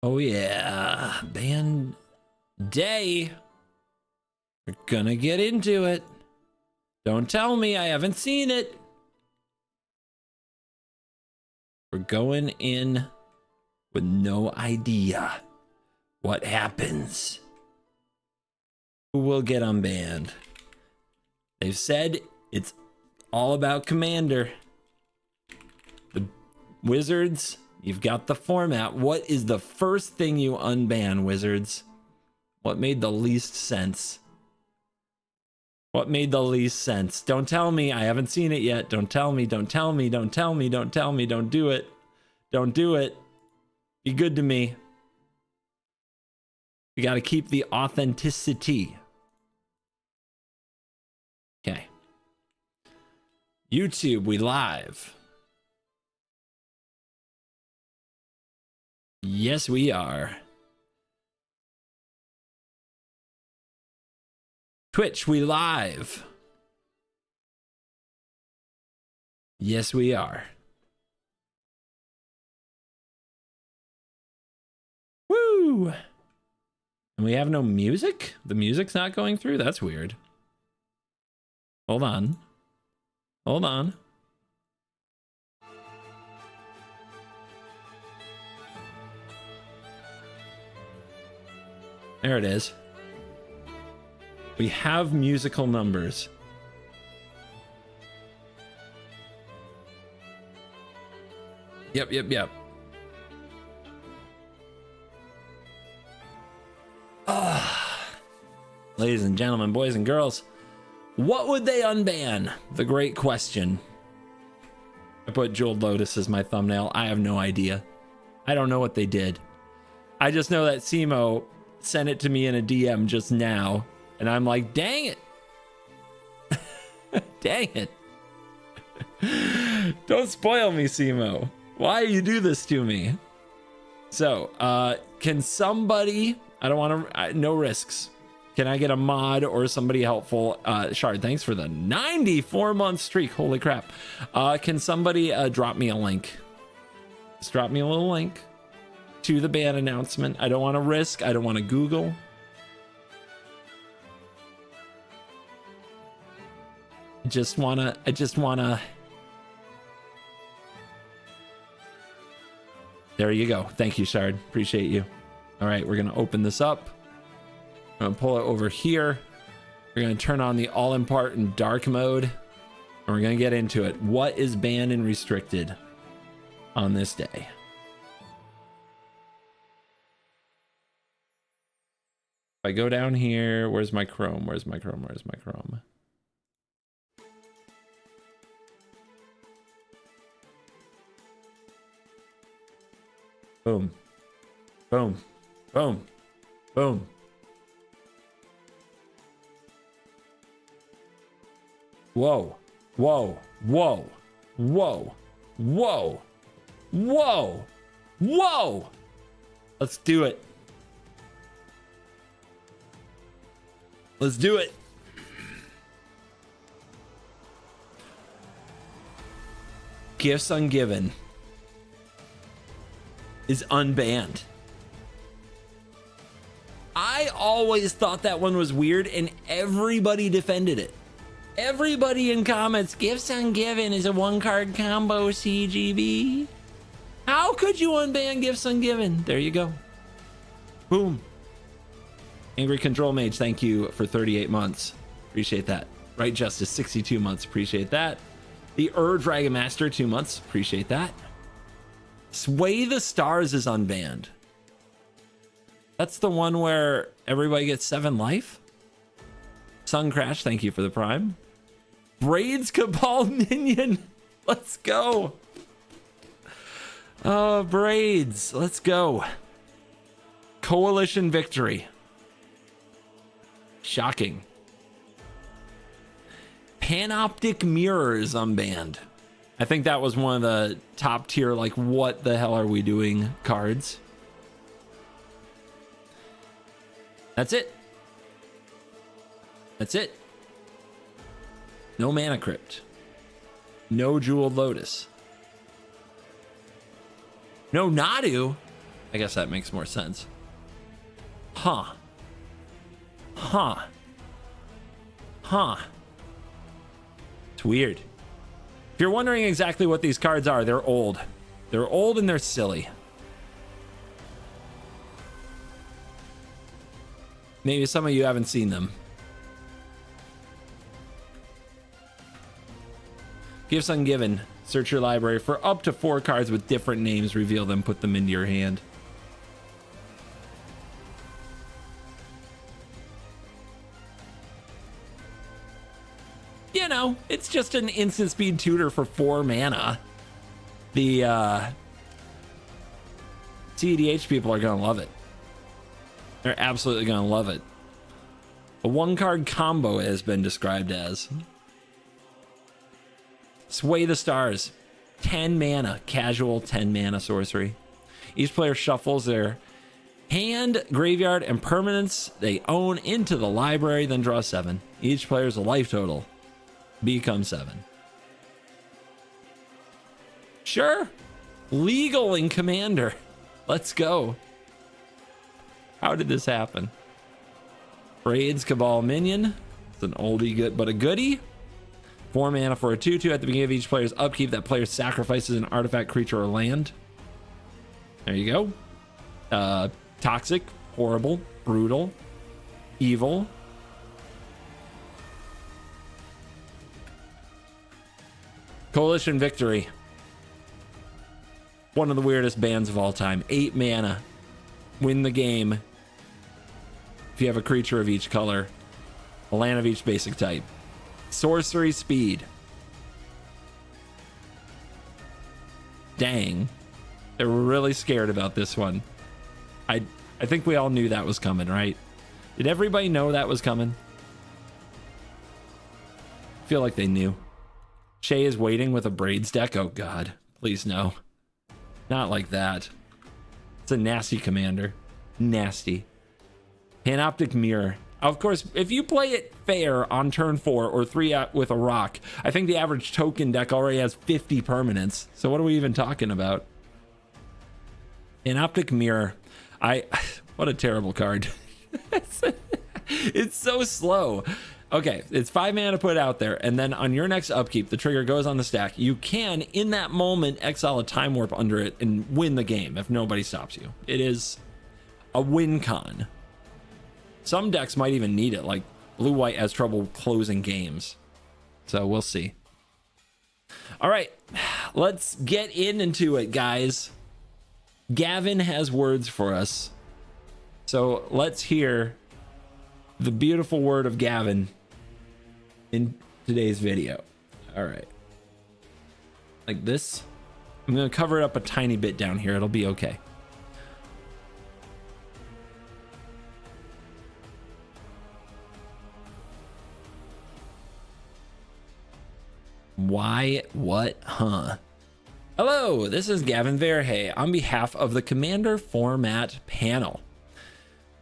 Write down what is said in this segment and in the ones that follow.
Oh yeah, band day. We're gonna get into it. Don't tell me I haven't seen it. We're going in with no idea what happens. Who will get unbanned? They've said it's all about Commander. The Wizards, you've got the format. What is the first thing you unban, Wizards? What made the least sense? What made the least sense? Don't tell me. I haven't seen it yet. Don't tell me. Don't tell me. Don't tell me. Don't tell me. Don't do it. Don't do it. Be good to me. We got to keep the authenticity. Okay. YouTube, we live. Yes, we are. Twitch, we live. Yes, we are. Woo! And we have no music? The music's not going through? That's weird. Hold on. Hold on. There it is. We have musical numbers. Yep. Ladies and gentlemen, boys and girls, what would they unban? The great question. I put Jeweled Lotus as my thumbnail. I have no idea. I don't know what they did. I just know that Simo sent it to me in a DM just now, and I'm like, dang it. Dang it. Don't spoil me, Simo. Why do you do this to me? So, can somebody, I don't want to, no risks. Can I get a mod or somebody helpful? Shard, thanks for the 94-month streak. Holy crap. Can somebody drop me a link? Just drop me a little link to the ban announcement. I don't want to risk. I don't want to Google. I just want to. There you go. Thank you, Shard. Appreciate you. All right, we're going to open this up. I'm gonna pull it over here. We're gonna turn on the all important dark mode, and we're gonna get into it. What is banned and restricted on this day? If I go down here, where's my Chrome? Where's my Chrome? Where's my Chrome? Boom. Boom. Boom. Boom. Whoa, whoa, whoa, whoa, whoa, whoa, whoa. Let's do it. Let's do it. Gifts Ungiven is unbanned. I always thought that one was weird, and everybody defended it. Everybody in comments, Gifts Ungiven is a one-card combo CGB. How could you unban Gifts Ungiven? There you go. Boom. Angry Control Mage, thank you for 38 months. Appreciate that. Right Justice, 62 months. Appreciate that. The Dragon Master, 2 months. Appreciate that. Sway the Stars is unbanned. That's the one where everybody gets 7 life? Sun Crash, thank you for the Prime. Braids Cabal Minion. Let's go. Oh, Braids. Let's go. Coalition Victory. Shocking. Panoptic Mirrors unbanned. I think that was one of the top tier, like, what the hell are we doing cards. That's it. That's it. No Mana Crypt. No Jeweled Lotus. No Nadu. I guess that makes more sense. Huh. Huh. Huh. It's weird. If you're wondering exactly what these cards are, they're old. They're old and they're silly. Maybe some of you haven't seen them. Gifts ungiven. Search your library for up to 4 cards with different names. Reveal them. Put them into your hand. You know, it's just an instant speed tutor for 4 mana. The CEDH people are going to love it. They're absolutely going to love it. A 1-card combo has been described as. Sway the Stars. 10 mana. Casual 10 mana sorcery. Each player shuffles their hand, graveyard, and permanents they own into the library, then draw 7. Each player's life total becomes 7. Sure. Legal in Commander. Let's go. How did this happen? Braids Cabal Minion. It's an oldie good but a goodie. 4 mana for a 2/2 at the beginning of each player's upkeep. That player sacrifices an artifact, creature, or land. There you go. Toxic, horrible, brutal, evil. Coalition Victory. One of the weirdest bans of all time. 8 mana. Win the game. If you have a creature of each color, a land of each basic type. Sorcery speed. Dang. They were really scared about this one. I think we all knew that was coming, right? Did everybody know that was coming? I feel like they knew. Shay is waiting with a Braids deck. Oh god, please no. Not like that. It's a nasty commander. Nasty. Panoptic Mirror. Of course, if you play it fair on turn 4 or 3 with a rock, I think the average token deck already has 50 permanents. So what are we even talking about? Panoptic Mirror. What a terrible card. It's so slow. Okay, it's 5 mana to put out there, and then on your next upkeep, the trigger goes on the stack. You can, in that moment, exile a Time Warp under it and win the game if nobody stops you. It is a win con. Some decks might even need it, like Blue-White has trouble closing games. So we'll see. All right, let's get into it, guys. Gavin has words for us. So let's hear the beautiful word of Gavin in today's video. All right. Like this. I'm going to cover it up a tiny bit down here. It'll be okay. Why? What? Huh? Hello, this is Gavin Verhey on behalf of the Commander Format panel.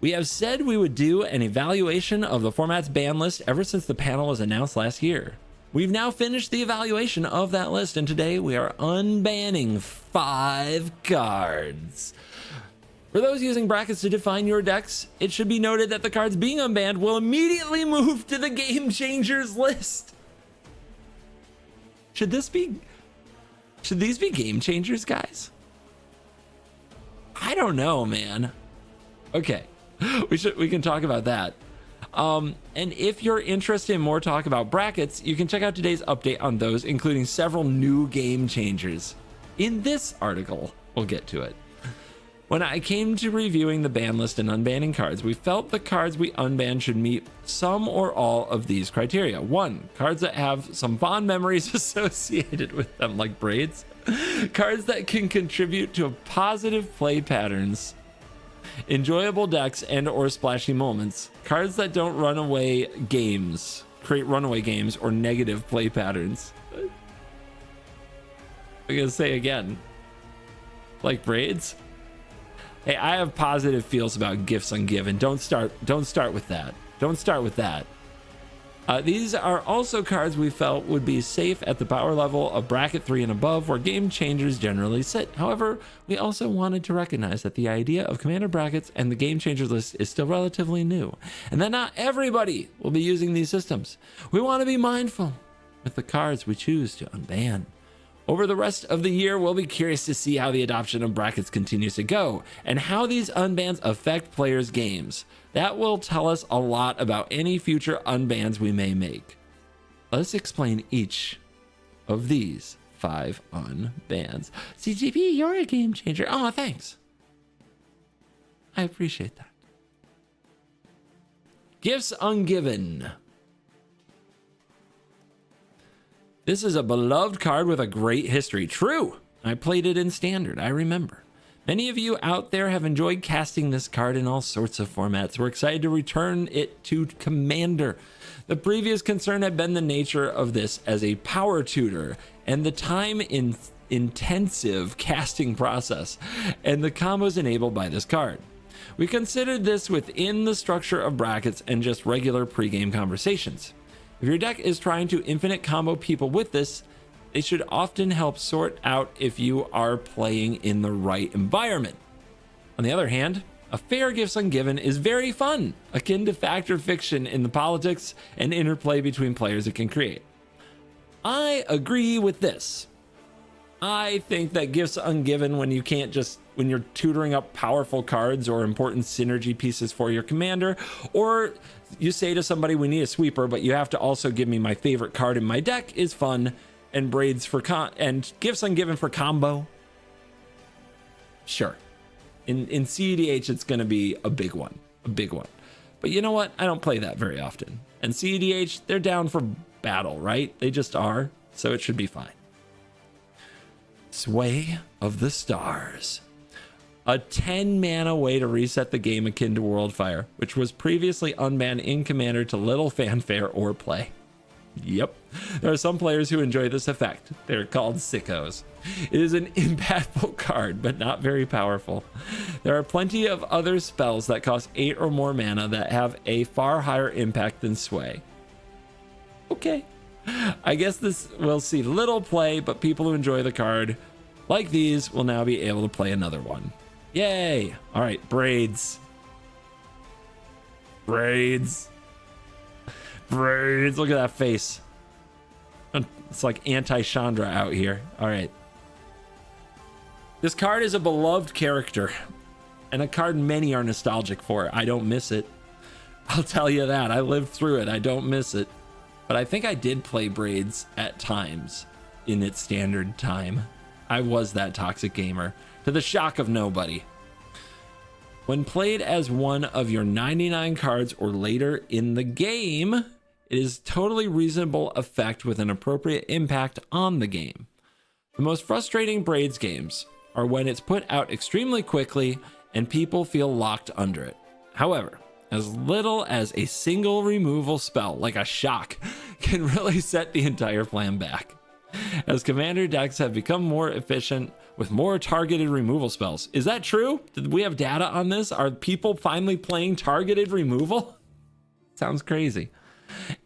We have said we would do an evaluation of the format's ban list ever since the panel was announced last year. We've now finished the evaluation of that list, and today we are unbanning 5 cards. For those using brackets to define your decks, it should be noted that the cards being unbanned will immediately move to the Game Changers list. Should these be Game Changers, guys? I don't know, man. Okay. We can talk about that. And if you're interested in more talk about brackets, you can check out today's update on those, including several new game changers. In this article, we'll get to it. When I came to reviewing the ban list and unbanning cards, we felt the cards we unbanned should meet some or all of these criteria. 1, cards that have some fond memories associated with them, like Braids. Cards that can contribute to positive play patterns, enjoyable decks, and or splashy moments. Cards that don't create runaway games or negative play patterns. I'm gonna say again, like Braids. Hey, I have positive feels about Gifts Ungiven. Don't start with that. Don't start with that. These are also cards we felt would be safe at the power level of bracket 3 and above, where game changers generally sit. However, we also wanted to recognize that the idea of commander brackets and the game changers list is still relatively new, and that not everybody will be using these systems. We want to be mindful with the cards we choose to unban. Over the rest of the year, we'll be curious to see how the adoption of brackets continues to go and how these unbans affect players' games. That will tell us a lot about any future unbans we may make. Let's explain each of these 5 unbans. CGP, you're a game changer. Oh, thanks. I appreciate that. Gifts Ungiven. This is a beloved card with a great history. True. I played it in standard. I remember. Many of you out there have enjoyed casting this card in all sorts of formats. We're excited to return it to Commander. The previous concern had been the nature of this as a power tutor and the time-intensive casting process and the combos enabled by this card. We considered this within the structure of brackets and just regular pregame conversations. If your deck is trying to infinite combo people with this, they should often help sort out if you are playing in the right environment. On the other hand, a fair Gifts Ungiven is very fun, akin to fact or fiction in the politics and interplay between players it can create. I agree with this. I think that Gifts Ungiven, when you're tutoring up powerful cards or important synergy pieces for your commander, or you say to somebody, we need a sweeper, but you have to also give me my favorite card in my deck, is fun. And braids for and Gifts Ungiven for combo. Sure. In CEDH, it's going to be a big one. But you know what? I don't play that very often. And CEDH, they're down for battle, right? They just are. So it should be fine. Sway of the Stars. A 10 mana way to reset the game akin to Worldfire, which was previously unbanned in Commander to little fanfare or play. Yep, there are some players who enjoy this effect. They're called sickos. It is an impactful card, but not very powerful. There are plenty of other spells that cost 8 or more mana that have a far higher impact than Sway. Okay, I guess this will see little play, but people who enjoy the card like these will now be able to play another one. Yay! All right, braids. Look at that face. It's like anti-Chandra out here. All right. This card is a beloved character and a card many are nostalgic for. I don't miss it. I'll tell you that. I lived through it. I don't miss it. But I think I did play braids at times in its standard time. I was that toxic gamer, to the shock of nobody. When played as one of your 99 cards or later in the game, it is totally reasonable effect with an appropriate impact on the game. The most frustrating braids games are when it's put out extremely quickly and people feel locked under it. However, as little as a single removal spell, like a shock, can really set the entire plan back. As commander decks have become more efficient with more targeted removal spells. Is that true? Did we have data on this? Are people finally playing targeted removal? Sounds crazy.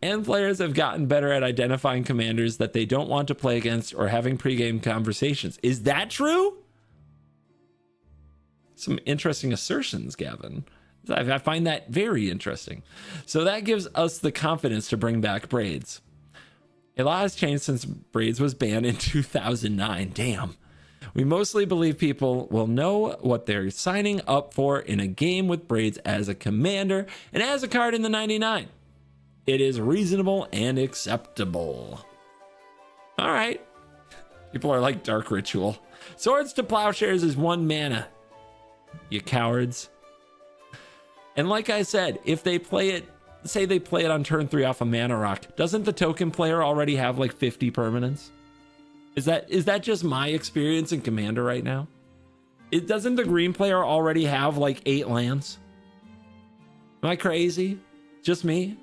And players have gotten better at identifying commanders that they don't want to play against or having pregame conversations. Is that true? Some interesting assertions, Gavin. I find that very interesting. So that gives us the confidence to bring back braids. A lot has changed since braids was banned in 2009. Damn. We mostly believe people will know what they're signing up for in a game with braids as a commander and as a card in the 99. It is reasonable and acceptable. All right. People are like Dark Ritual. Swords to Plowshares is 1 mana. You cowards. And like I said, if they play it, say they play it on turn 3 off a mana rock, doesn't the token player already have like 50 permanents? Is that just my experience in Commander right now? Doesn't the green player already have like 8 lands? Am I crazy? Just me?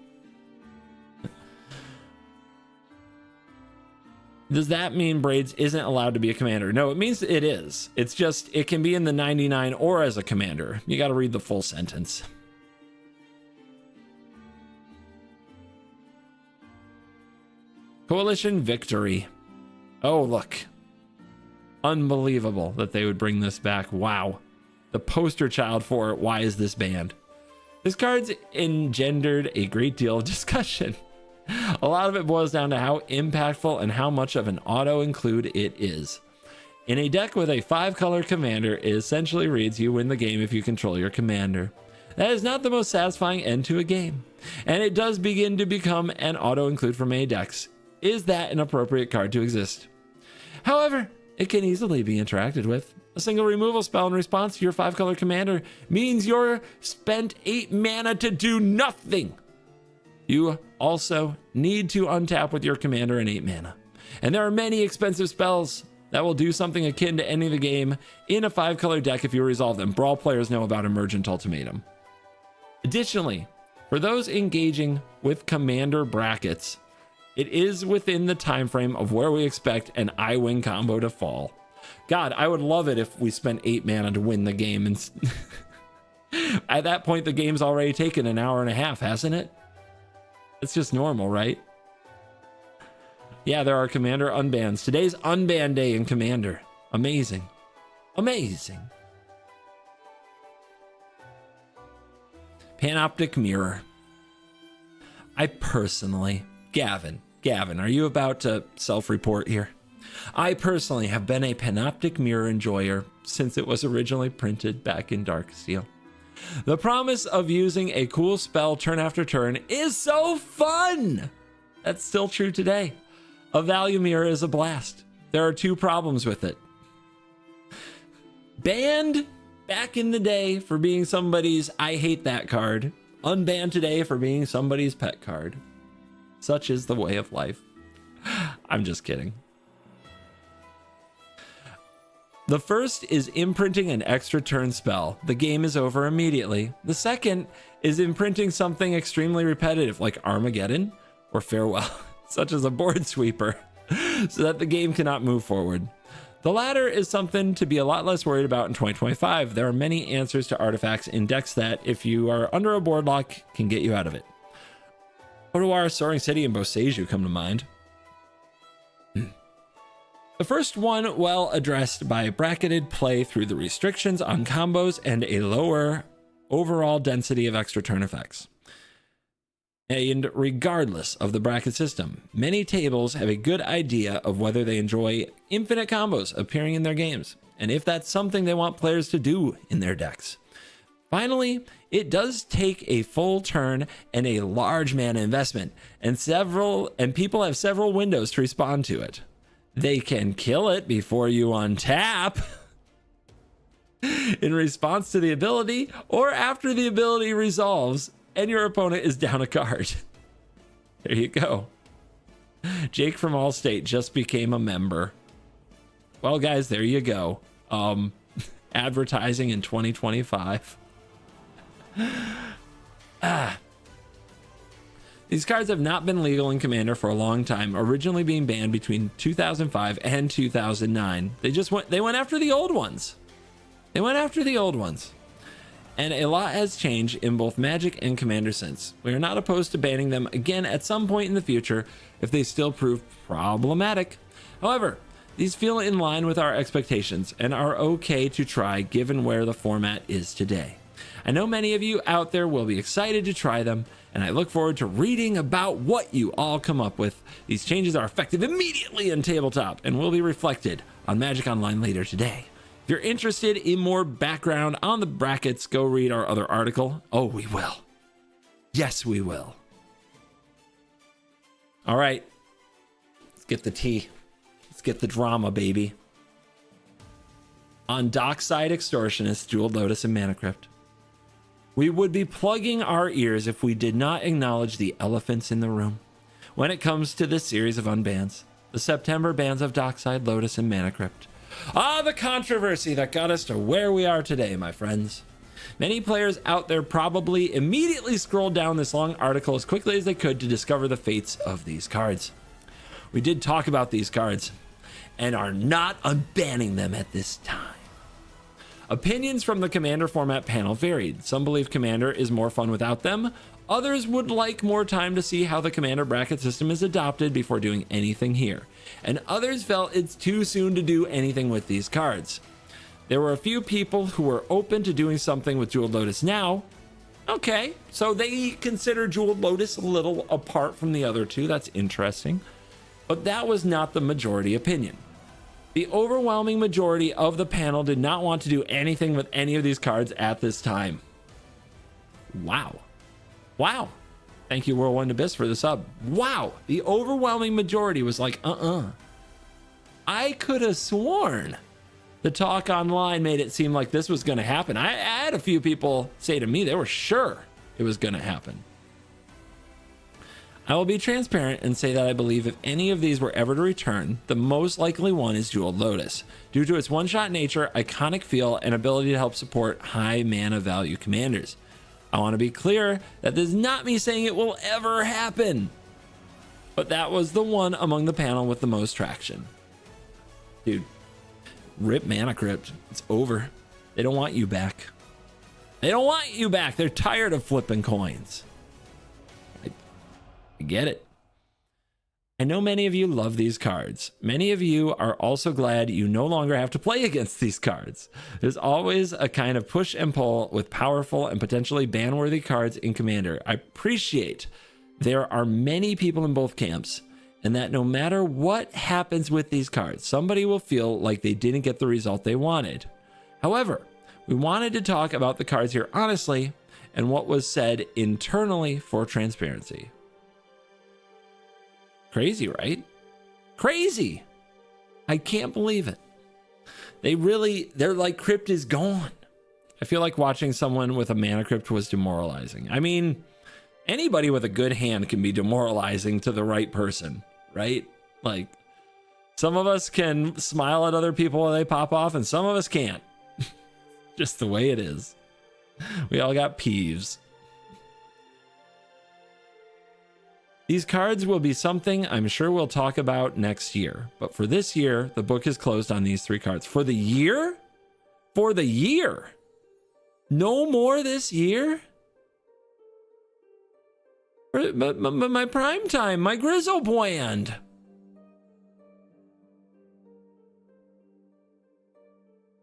Does that mean braids isn't allowed to be a commander? No, it means it is. It's just, it can be in the 99 or as a commander. You got to read the full sentence. Coalition Victory. Oh, look. Unbelievable that they would bring this back. Wow. The poster child for why is this banned? This card's engendered a great deal of discussion. A lot of it boils down to how impactful and how much of an auto include it is. In a deck with a 5-color commander, it essentially reads you win the game if you control your commander. That is not the most satisfying end to a game, and it does begin to become an auto include for many decks. Is that an appropriate card to exist? However, it can easily be interacted with. A single removal spell in response to your 5-color commander means you're spent 8 mana to do nothing. You also need to untap with your commander in 8 mana. And there are many expensive spells that will do something akin to ending the game in a 5-color deck if you resolve them. Brawl players know about Emergent Ultimatum. Additionally, for those engaging with commander brackets, it is within the time frame of where we expect an I win combo to fall. God, I would love it if we spent 8 mana to win the game. And at that point, the game's already taken an hour and a half, hasn't it? It's just normal, right? Yeah, there are commander unbans. Today's unban day in Commander. Amazing. Amazing. Panoptic Mirror. I personally, Gavin, are you about to self-report here? I personally have been a Panoptic Mirror enjoyer since it was originally printed back in Darksteel. The promise of using a cool spell turn after turn is so fun! That's still true today. A value mirror is a blast. There are 2 problems with it. Banned back in the day for being somebody's I hate that card. Unbanned today for being somebody's pet card. Such is the way of life. I'm just kidding. The first is imprinting an extra turn spell. The game is over immediately. The second is imprinting something extremely repetitive like Armageddon or Farewell, such as a board sweeper, so that the game cannot move forward. The latter is something to be a lot less worried about in 2025. There are many answers to artifacts in decks that, if you are under a board lock, can get you out of it. Otawara, Soaring City, and Boseiju come to mind. The first one, well addressed by bracketed play through the restrictions on combos and a lower overall density of extra turn effects. And regardless of the bracket system, many tables have a good idea of whether they enjoy infinite combos appearing in their games, and if that's something they want players to do in their decks. Finally, it does take a full turn and a large mana investment, and people have several windows to respond to it. They can kill it before you untap in response to the ability, or after the ability resolves and your opponent is down a card. There you go. Jake from Allstate just became a member. Well, guys, there you go. Advertising in 2025. These cards have not been legal in Commander for a long time, originally being banned between 2005 and 2009. They went after the old ones. And a lot has changed in both Magic and Commander since. We are not opposed to banning them again at some point in the future if they still prove problematic. However, these feel in line with our expectations and are okay to try given where the format is today. I know many of you out there will be excited to try them, and I look forward to reading about what you all come up with. These changes are effective immediately in tabletop and will be reflected on Magic Online later today. If you're interested in more background on the brackets, go read our other article. Oh, we will. Yes, we will. All right. Let's get the tea. Let's get the drama, baby. On Dockside Extortionist, Jeweled Lotus, and Mana Crypt. We would be plugging our ears if we did not acknowledge the elephants in the room when it comes to this series of unbans. The September bans of Dockside, Lotus, and Mana Crypt. The controversy that got us to where we are today, my friends. Many players out there probably immediately scrolled down this long article as quickly as they could to discover the fates of these cards. We did talk about these cards and are not unbanning them at this time. Opinions from the Commander format panel varied. Some believe Commander is more fun without them. Others would like more time to see how the Commander bracket system is adopted before doing anything here. And others felt it's too soon to do anything with these cards. There were a few people who were open to doing something with Jeweled Lotus now. Okay, so they consider Jeweled Lotus a little apart from the other two. That's interesting. But that was not the majority opinion. The overwhelming majority of the panel did not want to do anything with any of these cards at this time. Wow. Wow. Thank you, Whirlwind Abyss, for the sub. Wow. The overwhelming majority was like, I could have sworn the talk online made it seem like this was going to happen. I had a few people say to me they were sure it was going to happen. I will be transparent and say that I believe if any of these were ever to return, the most likely one is Jeweled Lotus, due to its one-shot nature, iconic feel, and ability to help support high mana value commanders. I want to be clear that this is not me saying it will ever happen, but that was the one among the panel with the most traction. Dude, rip Mana Crypt. It's over. They don't want you back. They don't want you back. They're tired of flipping coins. I get it. I know many of you love these cards. Many of you are also glad you no longer have to play against these cards. There's always a kind of push and pull with powerful and potentially ban-worthy cards in Commander. I appreciate there are many people in both camps, and that no matter what happens with these cards, somebody will feel like they didn't get the result they wanted. However, we wanted to talk about the cards here honestly and what was said internally for transparency. Crazy, right? Crazy. I can't believe it. They're like, Crypt is gone. I feel like watching someone with a Mana Crypt was demoralizing. I mean, anybody with a good hand can be demoralizing to the right person, right? Like, some of us can smile at other people when they pop off, and some of us can't. Just the way it is. We all got peeves. These cards will be something I'm sure we'll talk about next year. But for this year, the book is closed on these three cards. For the year? For the year? No more this year? My prime time, my Grizzle Bland.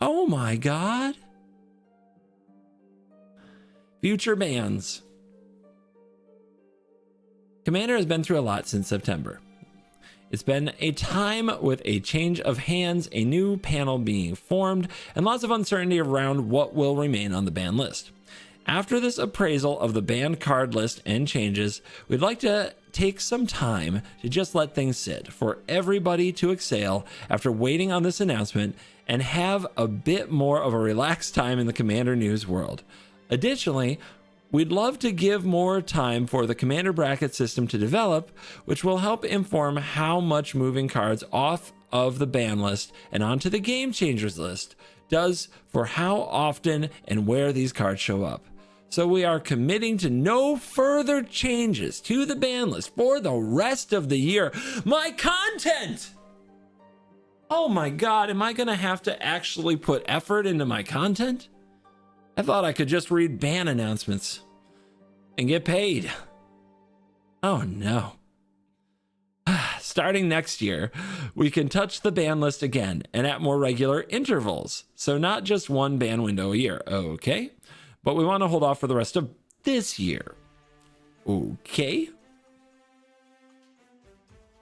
Oh my God. Future bans. Commander has been through a lot since September. It's been a time with a change of hands, a new panel being formed, and lots of uncertainty around what will remain on the ban list. After this appraisal of the banned card list and changes, we'd like to take some time to just let things sit for everybody to exhale after waiting on this announcement and have a bit more of a relaxed time in the Commander news world. Additionally, we'd love to give more time for the Commander bracket system to develop, which will help inform how much moving cards off of the ban list and onto the Game Changers list does for how often and where these cards show up. So we are committing to no further changes to the ban list for the rest of the year. My content! Oh my God, am I gonna have to actually put effort into my content? I thought I could just read ban announcements and get paid. Oh no. Starting next year, we can touch the ban list again and at more regular intervals. So not just one ban window a year, okay? But we want to hold off for the rest of this year. Okay.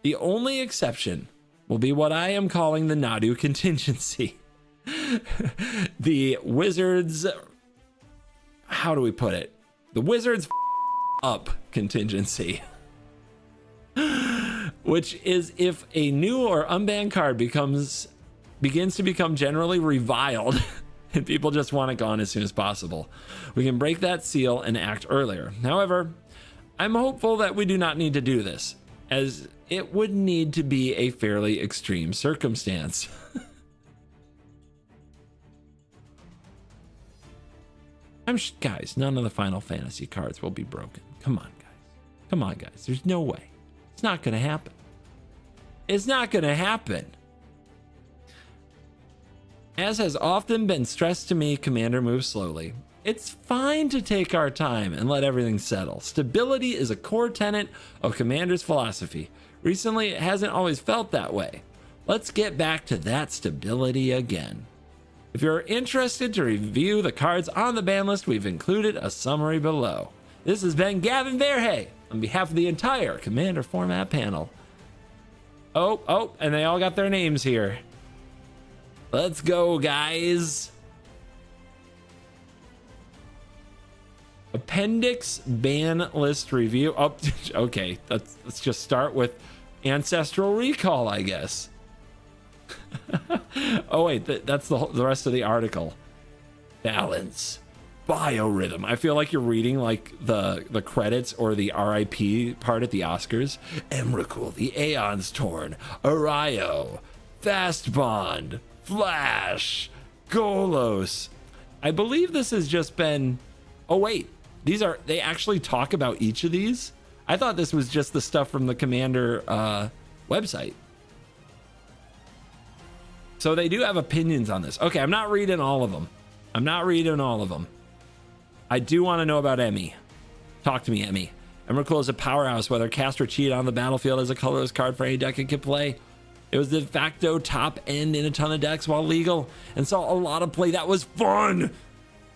The only exception will be what I am calling the Nadu contingency. The Wizards, how do we put it? The Wizards up contingency. Which is if a new or unbanned card begins to become generally reviled and people just want it gone as soon as possible. We can break that seal and act earlier. However, I'm hopeful that we do not need to do this, as it would need to be a fairly extreme circumstance. Guys, none of the Final Fantasy cards will be broken. Come on, guys. Come on, guys. There's no way. It's not going to happen. It's not going to happen. As has often been stressed to me, Commander moves slowly. It's fine to take our time and let everything settle. Stability is a core tenet of Commander's philosophy. Recently, it hasn't always felt that way. Let's get back to that stability again. If you're interested to review the cards on the ban list, we've included a summary below. This has been Gavin Verhey on behalf of the entire Commander format panel. Oh, and they all got their names here. Let's go, guys. Appendix ban list review. Oh, okay. Let's just start with Ancestral Recall, I guess. Oh wait, that's the rest of the article. Balance, biorhythm. I feel like you're reading like the credits or the RIP part at the Oscars. Emrakul, the Aeon's Torn, Arayo, Fast Bond, Flash, Golos. I believe this has just been. Oh wait, they actually talk about each of these. I thought this was just the stuff from the Commander website. So they do have opinions on this. Okay, I'm not reading all of them. I do want to know about Emmy. Talk to me, Emmy. Emrakul is a powerhouse, whether cast or cheat on the battlefield as a colorless card for any deck it can play. It was the de facto top end in a ton of decks while legal and saw a lot of play. That was fun.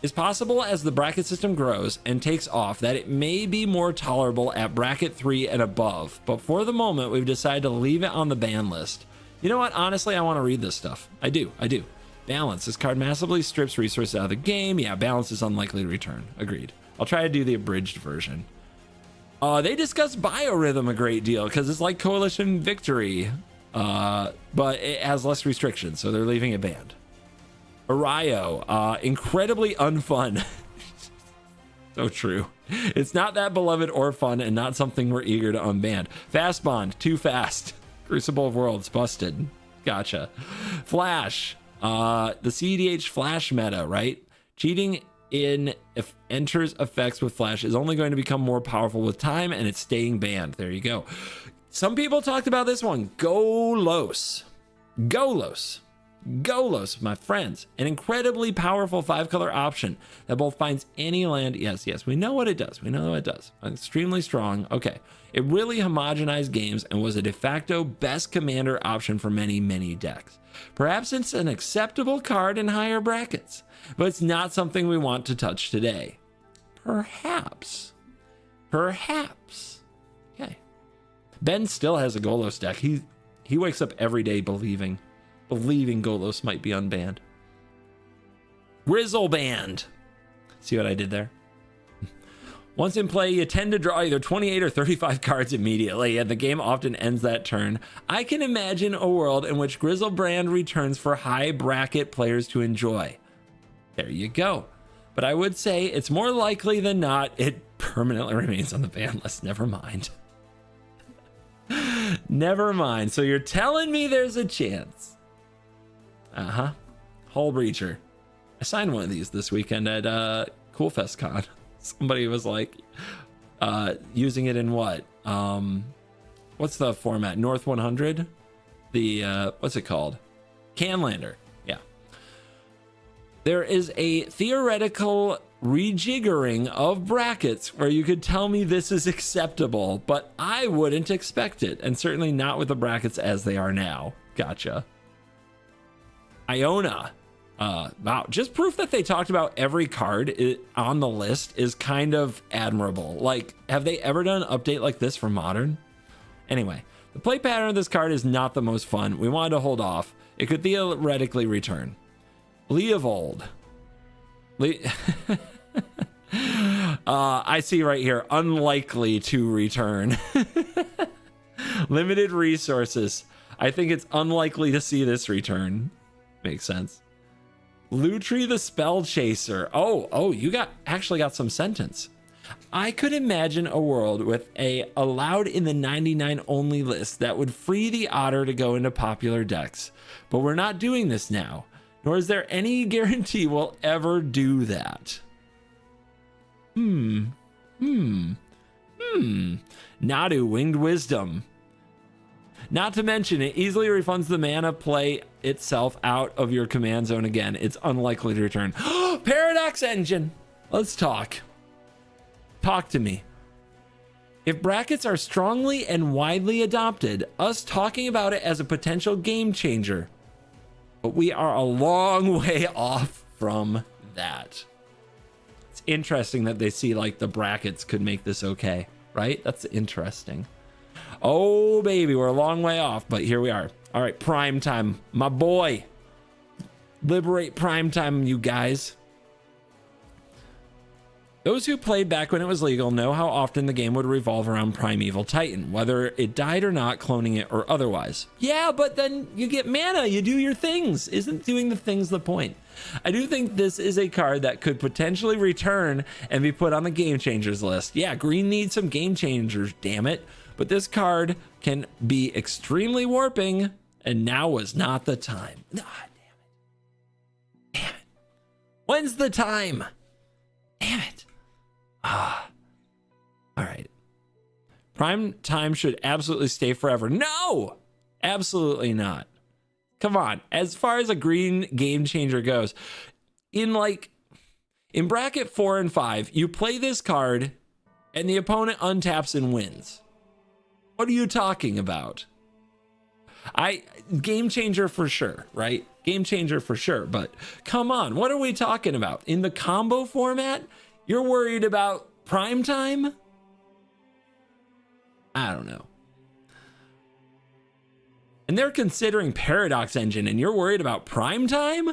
It's possible as the bracket system grows and takes off that it may be more tolerable at bracket 3 and above, but for the moment we've decided to leave it on the ban list. You know what? Honestly, I want to read this stuff. I do. Balance. This card massively strips resources out of the game. Yeah, balance is unlikely to return. Agreed. I'll try to do the abridged version. They discuss biorhythm a great deal because it's like Coalition Victory, but it has less restrictions, so they're leaving it banned. Arayo, incredibly unfun. So true. It's not that beloved or fun and not something we're eager to unban. Fast Bond, too fast. Crucible of Worlds, busted. Gotcha. Flash, the CDH Flash meta, right? Cheating in if enters effects with Flash is only going to become more powerful with time, and it's staying banned. There you go. Some people talked about this one. Golos, my friends. An incredibly powerful 5-color option that both finds any land. Yes, we know what it does. Extremely strong. Okay. It really homogenized games and was a de facto best commander option for many, many decks. Perhaps it's an acceptable card in higher brackets, but it's not something we want to touch today. Perhaps. Okay. Ben still has a Golos deck. He wakes up every day believing Golos might be unbanned. Grizzle banned. See what I did there? Once in play, you tend to draw either 28 or 35 cards immediately, and the game often ends that turn. I can imagine a world in which Grizzlebrand returns for high bracket players to enjoy. There you go. But I would say it's more likely than not it permanently remains on the ban list. Never mind. Never mind. So you're telling me there's a chance. Hull Breacher. I signed one of these this weekend at Coolfest Con. Somebody was like using it in what? What's the format? North 100? The what's it called? Canlander. Yeah. There is a theoretical rejiggering of brackets where you could tell me this is acceptable, but I wouldn't expect it, and certainly not with the brackets as they are now. Gotcha. Iona. Wow, just proof that they talked about every card on the list is kind of admirable. Like, have they ever done an update like this for Modern? Anyway, the play pattern of this card is not the most fun. We wanted to hold off. It could theoretically return. Leovold. I see right here, unlikely to return. Limited resources. I think it's unlikely to see this return. Makes sense. Lutri the Spell Chaser. Oh, you actually got some sentence. I could imagine a world with a allowed in the 99 only list that would free the Otter to go into popular decks. But we're not doing this now, nor is there any guarantee we'll ever do that. Nadu, Winged Wisdom. Not to mention, it easily refunds the mana play itself out of your command zone again. It's unlikely to return. Paradox Engine. Let's talk. Talk to me. If brackets are strongly and widely adopted, us talking about it as a potential game changer, but we are a long way off from that. It's interesting that they see like the brackets could make this okay, right? That's interesting. Oh, baby, we're a long way off, but here we are. All right, prime time, my boy. Liberate prime time, you guys. Those who played back when it was legal know how often the game would revolve around Primeval Titan, whether it died or not, cloning it or otherwise. Yeah, but then you get mana, you do your things. Isn't doing the things the point? I do think this is a card that could potentially return and be put on the game changers list. Yeah, green needs some game changers, damn it. But this card can be extremely warping, and now was not the time. Ah, damn it. Damn it. When's the time? Damn it. Ah. All right. Prime time should absolutely stay forever. No, absolutely not. Come on. As far as a green game changer goes, in bracket 4 and 5, you play this card and the opponent untaps and wins. What are you talking about? Game changer for sure, right? Game changer for sure. But come on, what are we talking about? In the combo format, you're worried about prime time? I don't know. And they're considering Paradox Engine and you're worried about prime time?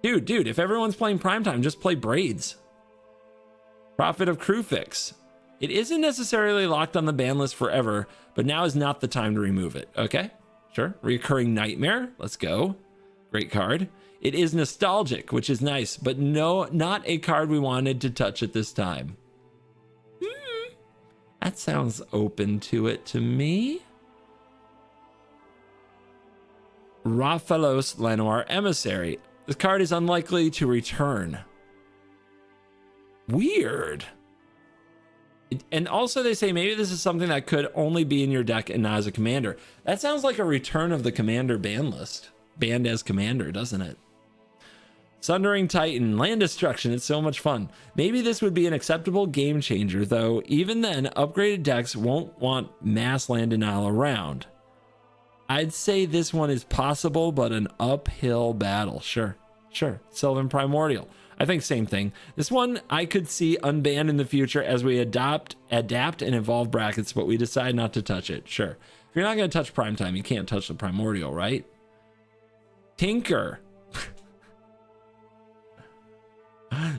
Dude, if everyone's playing prime time, just play Braids. Prophet of Crewfix. It isn't necessarily locked on the ban list forever, but now is not the time to remove it. Okay, sure. Recurring Nightmare. Let's go. Great card. It is nostalgic, which is nice, but no, not a card we wanted to touch at this time. That sounds open to it to me. Raphalos Lenoir Emissary. This card is unlikely to return. Weird. And also they say maybe this is something that could only be in your deck and not as a commander. That sounds like a return of the commander ban list. Banned as commander, doesn't it? Sundering Titan, land destruction, it's so much fun. Maybe this would be an acceptable game changer, though even then, upgraded decks won't want mass land denial around. I'd say this one is possible, but an uphill battle. Sure. Sylvan Primordial. I think same thing. This one I could see unbanned in the future as we adapt and evolve brackets, but we decide not to touch it. Sure. If you're not going to touch Primetime, you can't touch the Primordial, right? Tinker.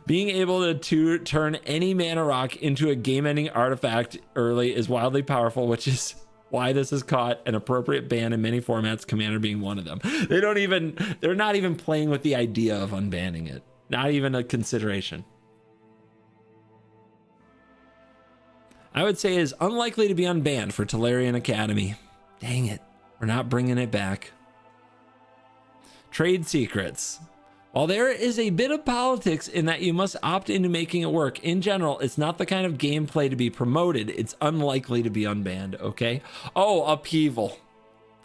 Being able to turn any mana rock into a game-ending artifact early is wildly powerful, which is why this has caught an appropriate ban in many formats, Commander being one of them. They're not even playing with the idea of unbanning it. Not even a consideration. I would say it is unlikely to be unbanned for Tolarian Academy. Dang it. We're not bringing it back. Trade secrets. While there is a bit of politics in that you must opt into making it work, in general, it's not the kind of gameplay to be promoted. It's unlikely to be unbanned, okay? Oh, upheaval.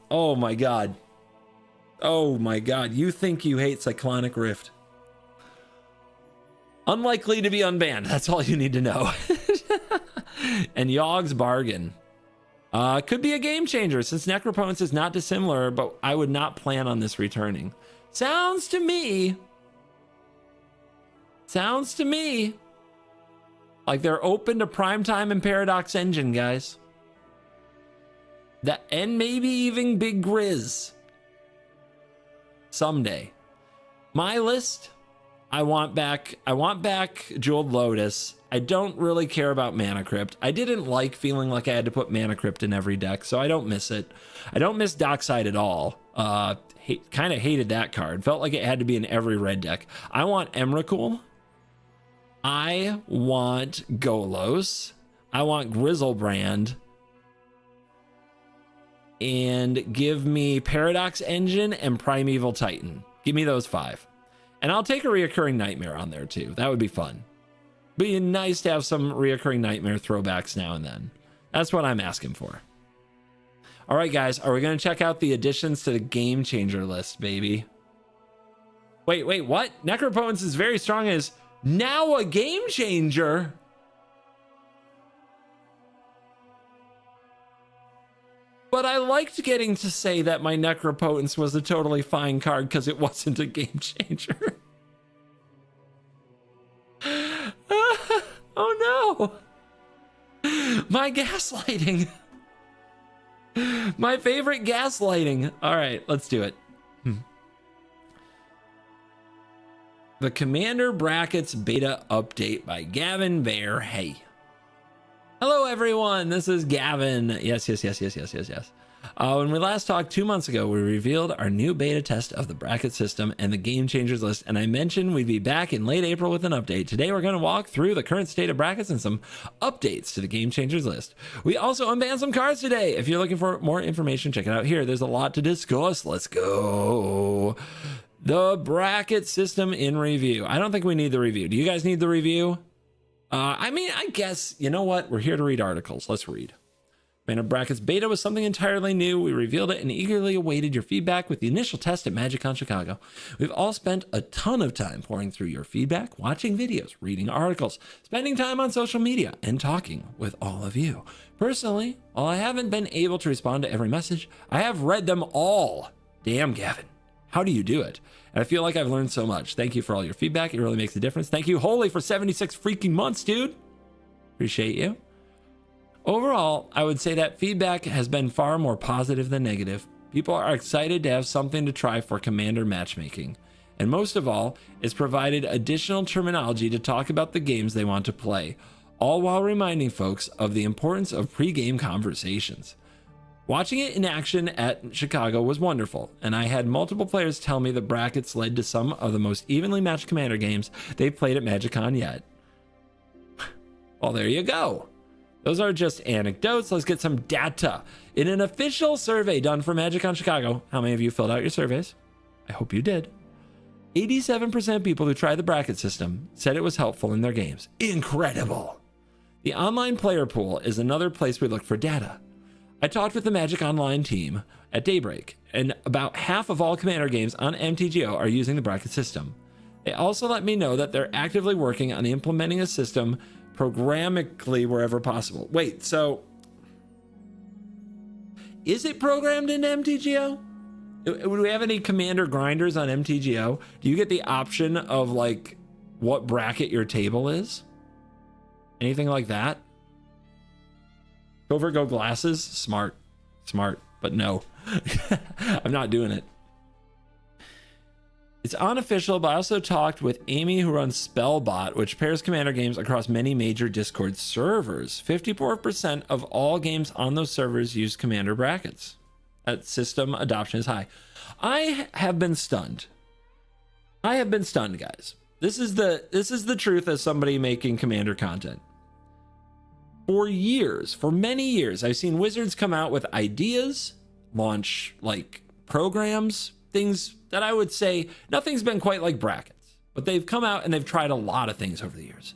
Oh my God. Oh my God. You think you hate Cyclonic Rift. Unlikely to be unbanned. That's all you need to know. And Yogg's Bargain. Could be a game changer since Necropotence is not dissimilar, but I would not plan on this returning. Sounds to me like they're open to Primetime and Paradox Engine, guys. And maybe even Big Grizz. Someday. My list, I want back Jeweled Lotus. I don't really care about Mana Crypt. I didn't like feeling like I had to put Mana Crypt in every deck, so I don't miss it. I don't miss Dockside at all. Kind of hated that card. Felt like it had to be in every red deck. I want Emrakul. I want Golos. I want Grizzlebrand. And give me Paradox Engine and Primeval Titan. Give me those 5. And I'll take a Reoccurring Nightmare on there too. That would be fun. Be nice to have some Reoccurring Nightmare throwbacks now and then. That's what I'm asking for. All right, guys, are we going to check out the additions to the game changer list, baby? Wait, what? Necropotence is very strong and is now a game changer. But I liked getting to say that my Necropotence was a totally fine card because it wasn't a game changer. Oh no. My gaslighting. My favorite gaslighting. All right, let's do it. The Commander Brackets Beta Update by Gavin Bear. Hey. Hello, everyone. This is Gavin. Yes. When we last talked 2 months ago, we revealed our new beta test of the bracket system and the game changers list, and I mentioned we'd be back in late April with an update. Today, we're going to walk through the current state of brackets and some updates to the game changers list. We also unbanned some cards today. If you're looking for more information, check it out here. There's a lot to discuss. Let's go. The bracket system in review. I don't think we need the review. Do you guys need the review? I mean, I guess, you know what? We're here to read articles. Let's read. Commander Brackets Beta was something entirely new. We revealed it and eagerly awaited your feedback with the initial test at MagicCon Chicago. We've all spent a ton of time pouring through your feedback, watching videos, reading articles, spending time on social media, and talking with all of you. Personally, while I haven't been able to respond to every message, I have read them all. Damn, Gavin. How do you do it? And I feel like I've learned so much. Thank you for all your feedback. It really makes a difference. Thank you, Holy, for 76 freaking months, dude. Appreciate you. Overall, I would say that feedback has been far more positive than negative. People are excited to have something to try for Commander matchmaking. And most of all, it's provided additional terminology to talk about the games they want to play, all while reminding folks of the importance of pre-game conversations. Watching it in action at Chicago was wonderful, and I had multiple players tell me the brackets led to some of the most evenly matched Commander games they've played at MagicCon yet. Well, there you go. Those are just anecdotes. Let's get some data. In an official survey done for MagicCon Chicago, how many of you filled out your surveys? I hope you did. 87% of people who tried the bracket system said it was helpful in their games. Incredible. The online player pool is another place we look for data. I talked with the Magic Online team at daybreak, and about half of all Commander games on MTGO are using the bracket system. They also let me know that they're actively working on implementing a system programmatically wherever possible. Wait, so is it programmed into MTGO? Would we have any Commander grinders on MTGO? Do you get the option of like what bracket your table is? Anything like that? CovertGo glasses? Smart, but no. I'm not doing it. It's unofficial, but I also talked with Amy, who runs Spellbot, which pairs Commander games across many major Discord servers. 54% of all games on those servers use Commander brackets. That system adoption is high. I have been stunned. Guys. This is the truth as somebody making Commander content. For many years, I've seen Wizards come out with ideas, launch like programs, things that I would say nothing's been quite like brackets, but they've come out and they've tried a lot of things over the years.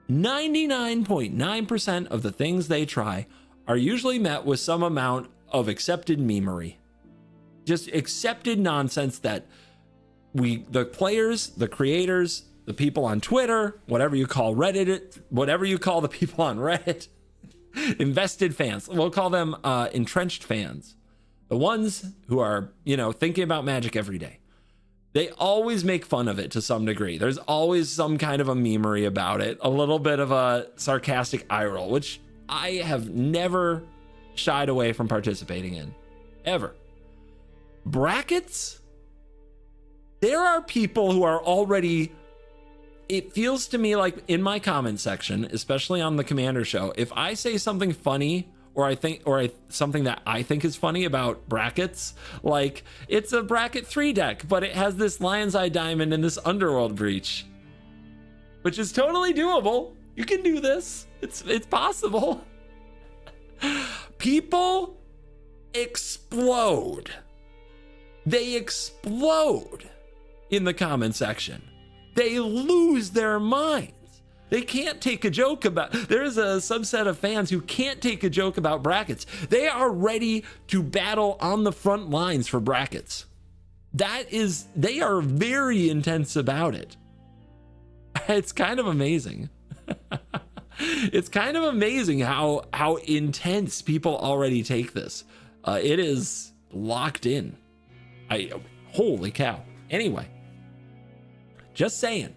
99.9% of the things they try are usually met with some amount of accepted memery. Just accepted nonsense that the players, the creators, the people on Twitter, whatever you call Reddit, whatever you call the people on Reddit, invested fans, we'll call them entrenched fans. The ones who are, thinking about Magic every day. They always make fun of it to some degree. There's always some kind of a memery about it, a little bit of a sarcastic eye roll, which I have never shied away from participating in, ever. Brackets? There are people who are already, it feels to me like in my comment section, especially on the Commander show, if I say something funny something that I think is funny about brackets, like it's a bracket 3 deck, but it has this Lion's Eye Diamond and this Underworld Breach, which is totally doable. You can do this. It's possible. People explode. They explode in the comment section. They lose their minds They can't take a joke about, there's a subset of fans who can't take a joke about brackets. They are ready to battle on the front lines for brackets. They are very intense about it. It's kind of amazing. It's kind of amazing how intense people already take this. It is locked in. Holy cow. Anyway, just saying.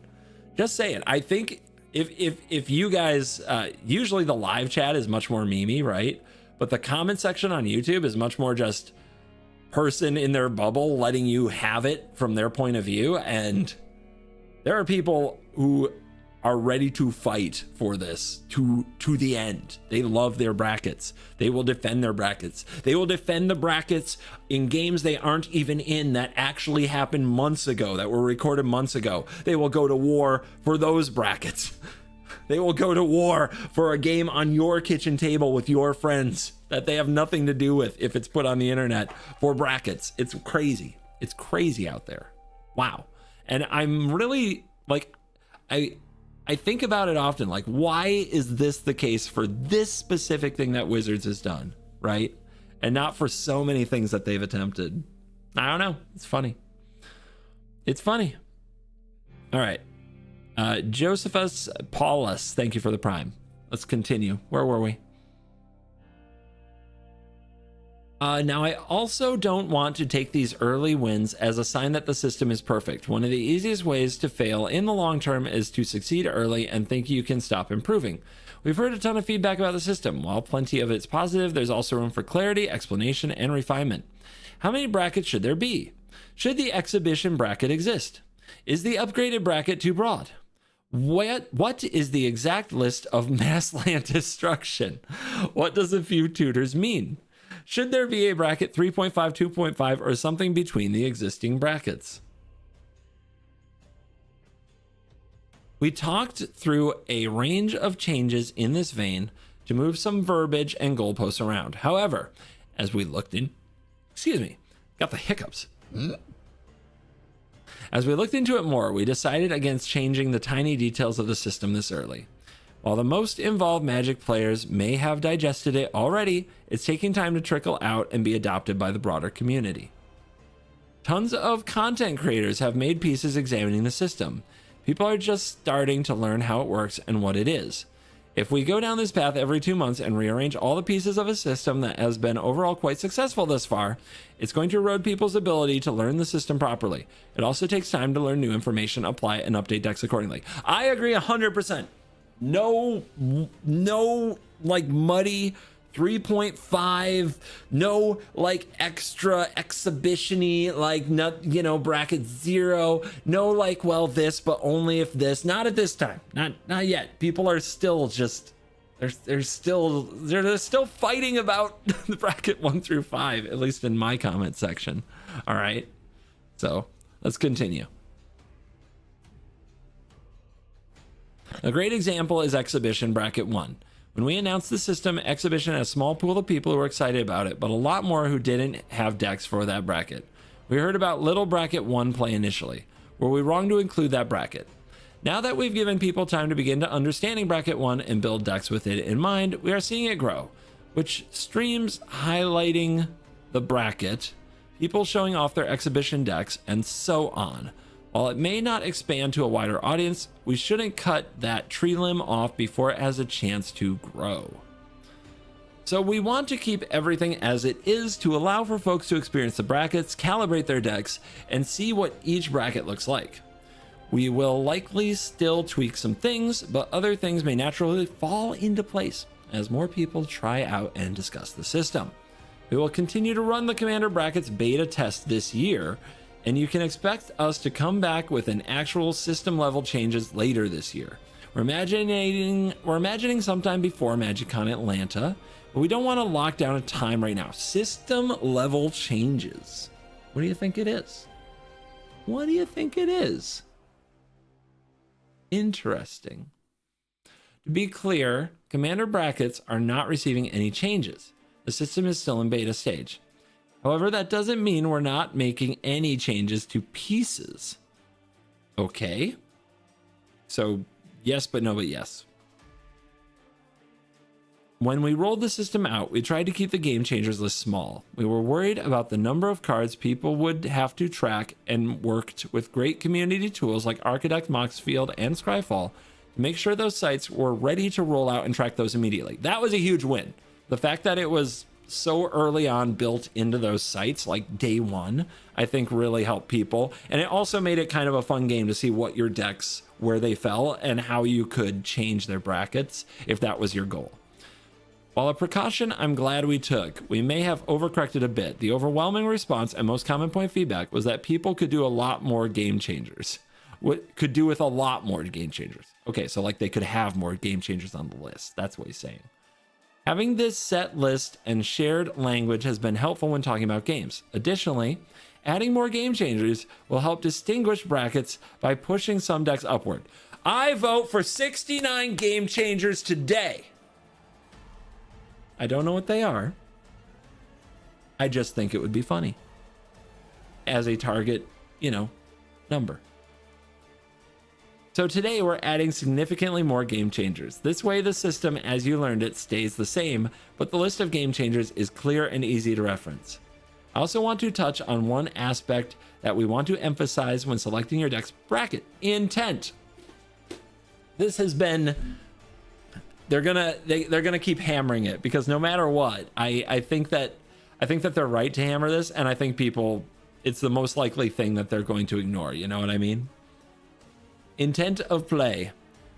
I think if you guys, usually the live chat is much more memey, right? But the comment section on YouTube is much more just person in their bubble letting you have it from their point of view. And there are people who are ready to fight for this to the end. They love their brackets. They will defend their brackets. They will defend the brackets in games they aren't even in, that actually happened months ago, that were recorded months ago. They will go to war for those brackets. They will go to war for a game on your kitchen table with your friends that they have nothing to do with if it's put on the internet for brackets. It's crazy. It's crazy out there. Wow. And I'm really like, I think about it often, like, why is this the case for this specific thing that Wizards has done, right? And not for so many things that they've attempted. I don't know. It's funny. It's funny. All right. Josephus Paulus, thank you for the prime. Let's continue. Where were we? Now, I also don't want to take these early wins as a sign that the system is perfect. One of the easiest ways to fail in the long term is to succeed early and think you can stop improving. We've heard a ton of feedback about the system. While plenty of it's positive, there's also room for clarity, explanation, and refinement. How many brackets should there be? Should the exhibition bracket exist? Is the upgraded bracket too broad? What is the exact list of mass land destruction? What does a few tutors mean? Should there be a bracket 3.5, 2.5, or something between the existing brackets? We talked through a range of changes in this vein to move some verbiage and goalposts around. However, as we looked in, got the hiccups. As we looked into it more, we decided against changing the tiny details of the system this early. While the most involved Magic players may have digested it already, it's taking time to trickle out and be adopted by the broader community. Tons of content creators have made pieces examining the system. People are just starting to learn how it works and what it is. If we go down this path every 2 months and rearrange all the pieces of a system that has been overall quite successful thus far, it's going to erode people's ability to learn the system properly. It also takes time to learn new information, apply it, and update decks accordingly. I agree 100%. No, like muddy 3.5, no like extra exhibition-y, like not, bracket 0, no like, well, this but only if this. Not at this time, not yet. People are still just they're still fighting about the bracket 1 through 5, at least in my comment section. All right, so let's continue. A great example is Exhibition Bracket 1. When we announced the system, Exhibition had a small pool of people who were excited about it, but a lot more who didn't have decks for that bracket. We heard about little Bracket 1 play initially. Were we wrong to include that bracket? Now that we've given people time to begin to understanding Bracket 1 and build decks with it in mind, we are seeing it grow, which streams highlighting the bracket, people showing off their exhibition decks, and so on. While it may not expand to a wider audience, we shouldn't cut that tree limb off before it has a chance to grow. So we want to keep everything as it is to allow for folks to experience the brackets, calibrate their decks, and see what each bracket looks like. We will likely still tweak some things, but other things may naturally fall into place as more people try out and discuss the system. We will continue to run the Commander Brackets beta test this year, and you can expect us to come back with an actual system level changes later this year. We're imagining sometime before MagicCon Atlanta, but we don't want to lock down a time right now. System level changes. What do you think it is? What do you think it is? Interesting. To be clear, Commander Brackets are not receiving any changes. The system is still in beta stage. However, that doesn't mean we're not making any changes to pieces. Okay. So Yes, but no, but yes. When we rolled the system out, we tried to keep the game changers list small. We were worried about the number of cards people would have to track and worked with great community tools like Architect, Moxfield, and Scryfall to make sure those sites were ready to roll out and track those immediately. That was a huge win. The fact that it was so early on built into those sites, like day one, I think really helped people. And it also made it kind of a fun game to see what your decks, where they fell, and how you could change their brackets if that was your goal. While a precaution I'm glad we took, we may have overcorrected a bit. The overwhelming response and most common point feedback was that people could do a lot more game changers. What could do with a lot more game changers? Okay, so like they could have more game changers on the list. That's what he's saying. Having this set list and shared language has been helpful when talking about games. Additionally, adding more game changers will help distinguish brackets by pushing some decks upward. I vote for 69 game changers today. I don't know what they are. I just think it would be funny as a target, number. So today we're adding significantly more game changers. This way the system, as you learned it, stays the same, but the list of game changers is clear and easy to reference. I also want to touch on one aspect that we want to emphasize when selecting your deck's bracket: intent. This has been... They're gonna keep hammering it, because no matter what, I think that they're right to hammer this, and I think people, it's the most likely thing that they're going to ignore. You know what I mean? Intent of play.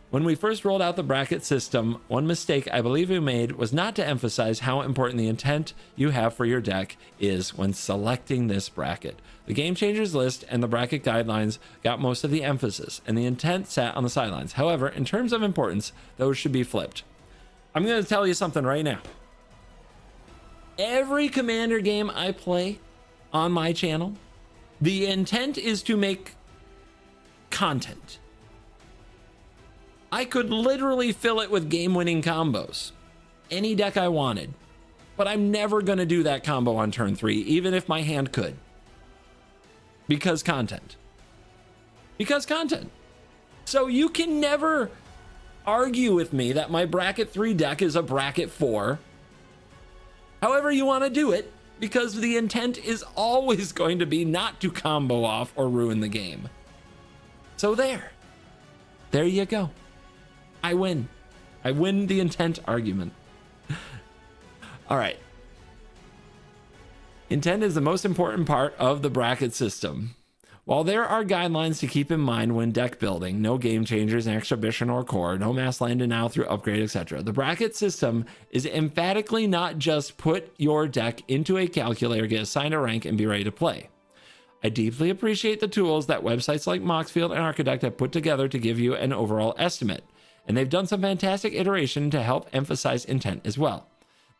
When we first rolled out the bracket system, one mistake I believe we made was not to emphasize how important the intent you have for your deck is when selecting this bracket. The game changers list and the bracket guidelines got most of the emphasis, and the intent sat on the sidelines. However, in terms of importance, those should be flipped. I'm going to tell you something right now. Every Commander game I play on my channel, the intent is to make content. I could literally fill it with game-winning combos, any deck I wanted, but I'm never going to do that combo on turn 3, even if my hand could. Because content. So you can never argue with me that my bracket 3 deck is a bracket 4. However you want to do it, because the intent is always going to be not to combo off or ruin the game. So there you go. I win the intent argument. All right. Intent is the most important part of the bracket system. While there are guidelines to keep in mind when deck building, no game changers, exhibition or core, no mass land and now through upgrade, etc., the bracket system is emphatically not just put your deck into a calculator, get assigned a rank, and be ready to play. I deeply appreciate the tools that websites like Moxfield and Architect have put together to give you an overall estimate, and they've done some fantastic iteration to help emphasize intent as well.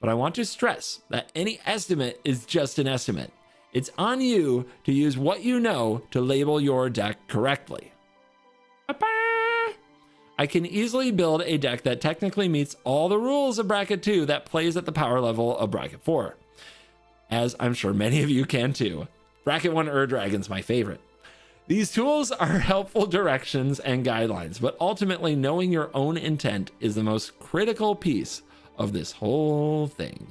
But I want to stress that any estimate is just an estimate. It's on you to use what you know to label your deck correctly. I can easily build a deck that technically meets all the rules of bracket 2 that plays at the power level of bracket 4, as I'm sure many of you can too. Bracket 1 Dragon's my favorite. These tools are helpful directions and guidelines, but ultimately knowing your own intent is the most critical piece of this whole thing.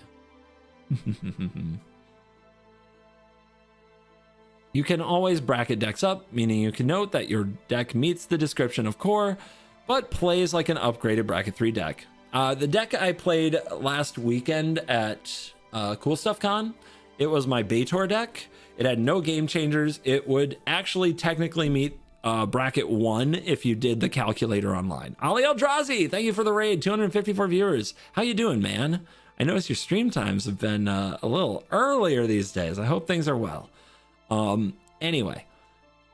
You can always bracket decks up, meaning you can note that your deck meets the description of core, but plays like an upgraded bracket 3 deck. The deck I played last weekend at Cool Stuff Con, it was my Baitor deck. It had no game changers. It would actually technically meet bracket 1 if you did the calculator online. Ali Eldrazi, thank you for the raid. 254 viewers. How you doing, man? I noticed your stream times have been a little earlier these days. I hope things are well. Anyway,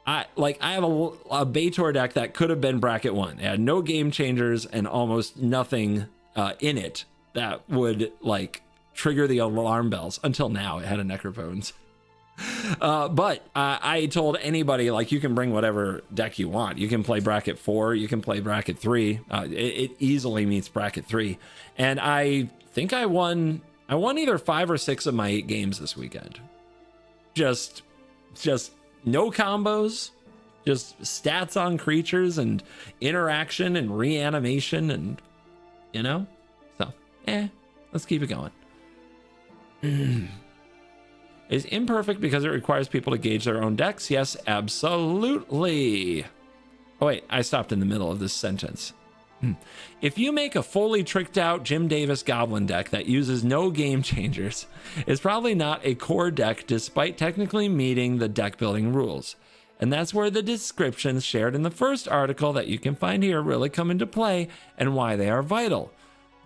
I have a Baitor deck that could have been bracket 1. It had no game changers and almost nothing in it that would trigger the alarm bells. Until now, it had a Necropones. But I told anybody, you can bring whatever deck you want. You can play bracket 4, you can play bracket 3. It easily meets bracket 3. And I think I won either 5 or 6 of my 8 games this weekend. Just no combos, just stats on creatures and interaction and reanimation and, you know, so, let's keep it going. Is imperfect because it requires people to gauge their own decks? Yes, absolutely. Oh, wait, I stopped in the middle of this sentence. If you make a fully tricked out Jim Davis Goblin deck that uses no game changers, it's probably not a core deck despite technically meeting the deck building rules. And that's where the descriptions shared in the first article that you can find here really come into play and why they are vital.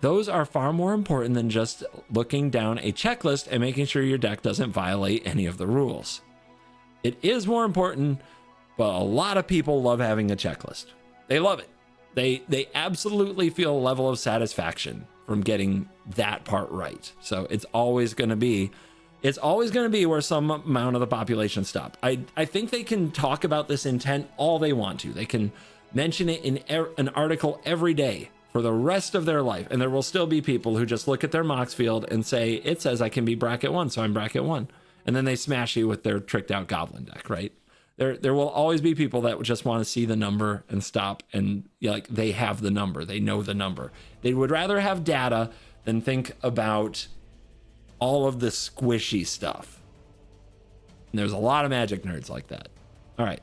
Those are far more important than just looking down a checklist and making sure your deck doesn't violate any of the rules. It is more important, but a lot of people love having a checklist. They love it. They absolutely feel a level of satisfaction from getting that part right. So it's always going to be where some amount of the population stop. I think they can talk about this intent all they want to. They can mention it in an article every day for the rest of their life. And there will still be people who just look at their Mox field and say, it says I can be bracket 1, so I'm bracket 1. And then they smash you with their tricked out Goblin deck, right? There will always be people that just want to see the number and stop, and like they have the number, they know the number. They would rather have data than think about all of the squishy stuff. And there's a lot of Magic nerds like that. All right.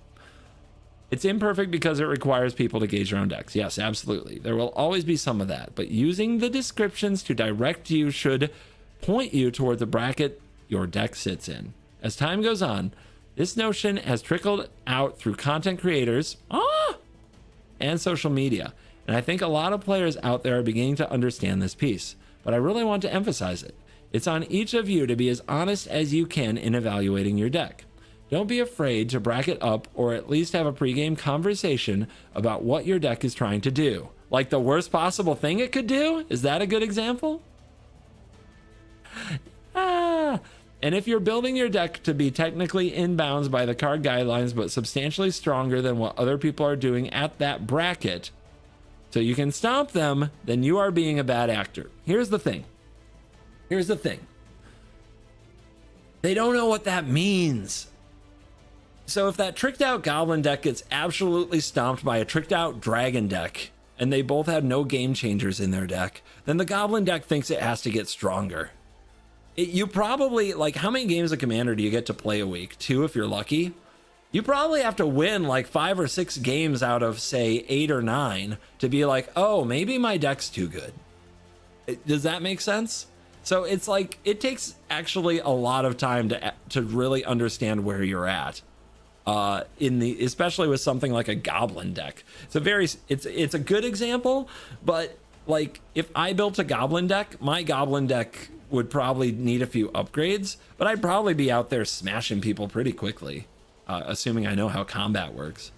It's imperfect because it requires people to gauge their own decks. Yes, absolutely. There will always be some of that, but using the descriptions to direct you should point you toward the bracket your deck sits in. As time goes on, this notion has trickled out through content creators and social media. And I think a lot of players out there are beginning to understand this piece, but I really want to emphasize it. It's on each of you to be as honest as you can in evaluating your deck. Don't be afraid to bracket up or at least have a pregame conversation about what your deck is trying to do. Like the worst possible thing it could do? Is that a good example? And if you're building your deck to be technically in bounds by the card guidelines, but substantially stronger than what other people are doing at that bracket, so you can stomp them, then you are being a bad actor. Here's the thing. They don't know what that means. So if that tricked out Goblin deck gets absolutely stomped by a tricked out Dragon deck, and they both have no game changers in their deck, then the Goblin deck thinks it has to get stronger. You probably, like, how many games of Commander do you get to play a week? 2 if you're lucky. You probably have to win like 5 or 6 games out of, say, 8 or 9 to be like, oh, maybe my deck's too good. Does that make sense? So it's like, it takes actually a lot of time to really understand where you're at. Especially with something like a Goblin deck. It's a good example, but like if I built a Goblin deck, my Goblin deck would probably need a few upgrades, but I'd probably be out there smashing people pretty quickly, assuming I know how combat works.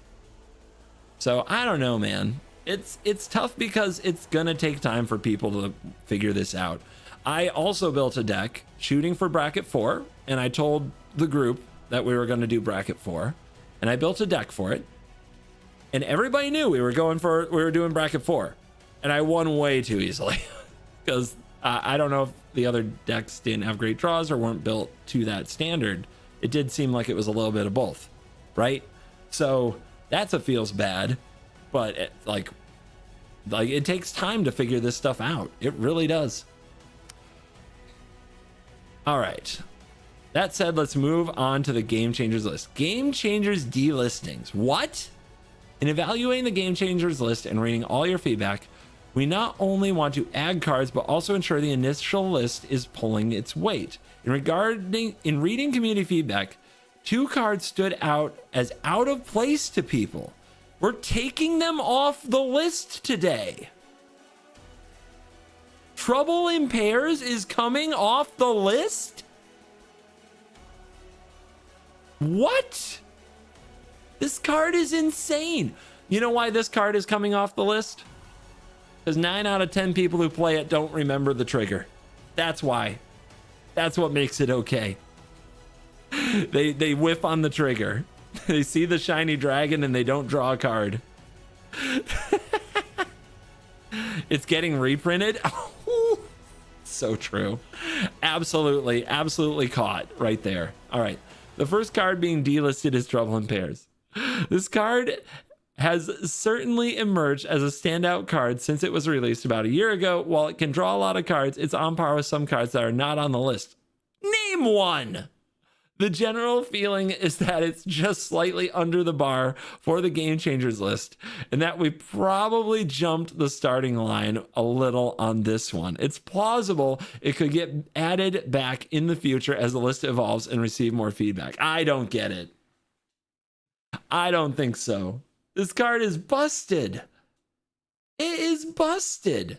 So I don't know, man. It's tough because it's gonna take time for people to figure this out. I also built a deck shooting for bracket 4, and I told the group that we were going to do bracket 4, and I built a deck for it, and everybody knew we were doing bracket 4, and I won way too easily because I don't know if the other decks didn't have great draws or weren't built to that standard. It did seem like it was a little bit of both, right? So that's what feels bad, but it takes time to figure this stuff out. It really does. All right. That said, let's move on to the Game Changers list. Game Changers delistings. What? In evaluating the Game Changers list and reading all your feedback, we not only want to add cards, but also ensure the initial list is pulling its weight. In reading community feedback, 2 cards stood out as out of place to people. We're taking them off the list today. Trouble in Pairs is coming off the list? What? This card is insane. You know why this card is coming off the list? Because 9 out of 10 people who play it don't remember the trigger. That's why. That's what makes it okay. They whiff on the trigger. They see the shiny dragon and they don't draw a card. It's getting reprinted. So true. Absolutely caught right there. All right. The first card being delisted is Trouble in Pairs. This card has certainly emerged as a standout card since it was released about a year ago. While it can draw a lot of cards, it's on par with some cards that are not on the list. Name one! The general feeling is that it's just slightly under the bar for the Game Changers list, and that we probably jumped the starting line a little on this one. It's plausible it could get added back in the future as the list evolves and receive more feedback. I don't get it. I don't think so. This card is busted. It is busted.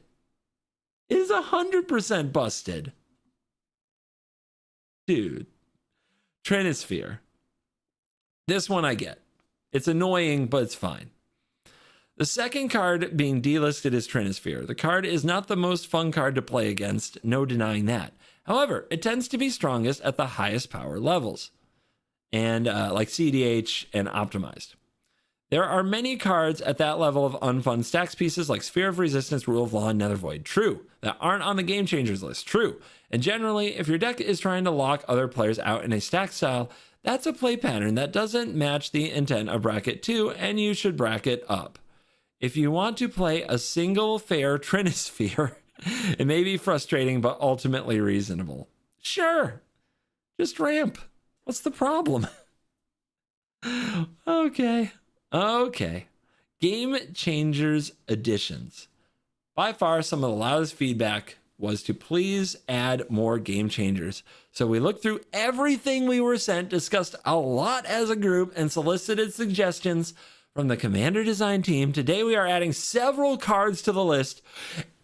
It is 100% busted. Dude. Trinisphere. This one I get. It's annoying, but it's fine. The second card being delisted is Trinisphere. The card is not the most fun card to play against, no denying that. However, it tends to be strongest at the highest power levels, and like CDH and Optimized. There are many cards at that level of unfun stacks pieces like Sphere of Resistance, Rule of Law, and Nether Void. True. That aren't on the Game Changers list. True. And generally, if your deck is trying to lock other players out in a stack style, that's a play pattern that doesn't match the intent of bracket 2, and you should bracket up. If you want to play a single fair Trinisphere, it may be frustrating, but ultimately reasonable. Sure. Just ramp. What's the problem? Okay. Game Changers editions. By far, some of the loudest feedback was to please add more Game Changers. So we looked through everything we were sent, discussed a lot as a group, and solicited suggestions from the Commander Design team. Today we are adding several cards to the list.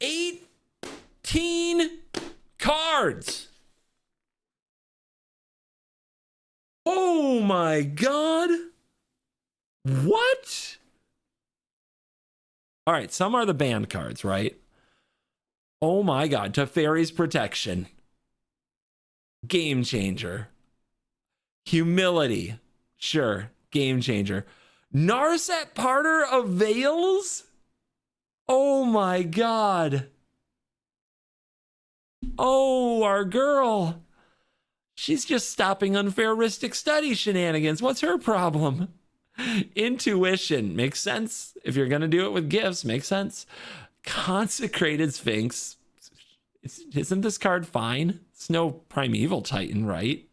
18 cards! Oh my God! What? All right, some are the banned cards, right? Oh my God, Teferi's Protection. Game Changer. Humility. Sure, Game Changer. Narset Parter of Veils? Oh my God. Oh, our girl. She's just stopping unfair Ristic Study shenanigans. What's her problem? Intuition. Makes sense. If you're going to do it with gifts, makes sense. Consecrated Sphinx. Isn't this card fine? It's no Primeval Titan, right?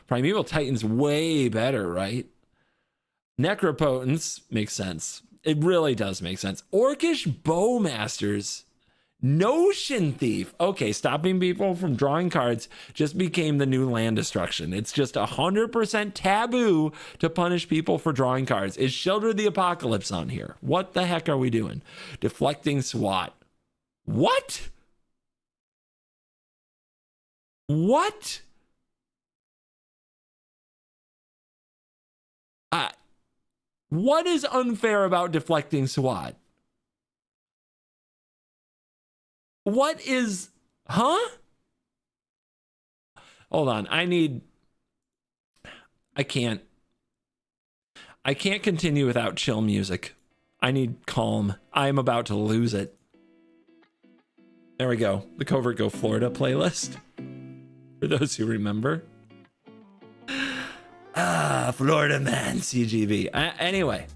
Primeval Titan's way better, right? Necropotence makes sense. It really does make sense. Orcish Bowmasters. Notion Thief. Okay, stopping people from drawing cards just became the new land destruction. It's just 100% taboo to punish people for drawing cards. Is Children of the Apocalypse on here? What the heck are we doing? Deflecting SWAT. What? What? What is unfair about deflecting SWAT? What is, huh? Hold on, I can't continue without chill music. I need calm. I am about to lose it. There we go. The Covert Go Florida playlist. For those who remember. Florida man, CGB. Anyway.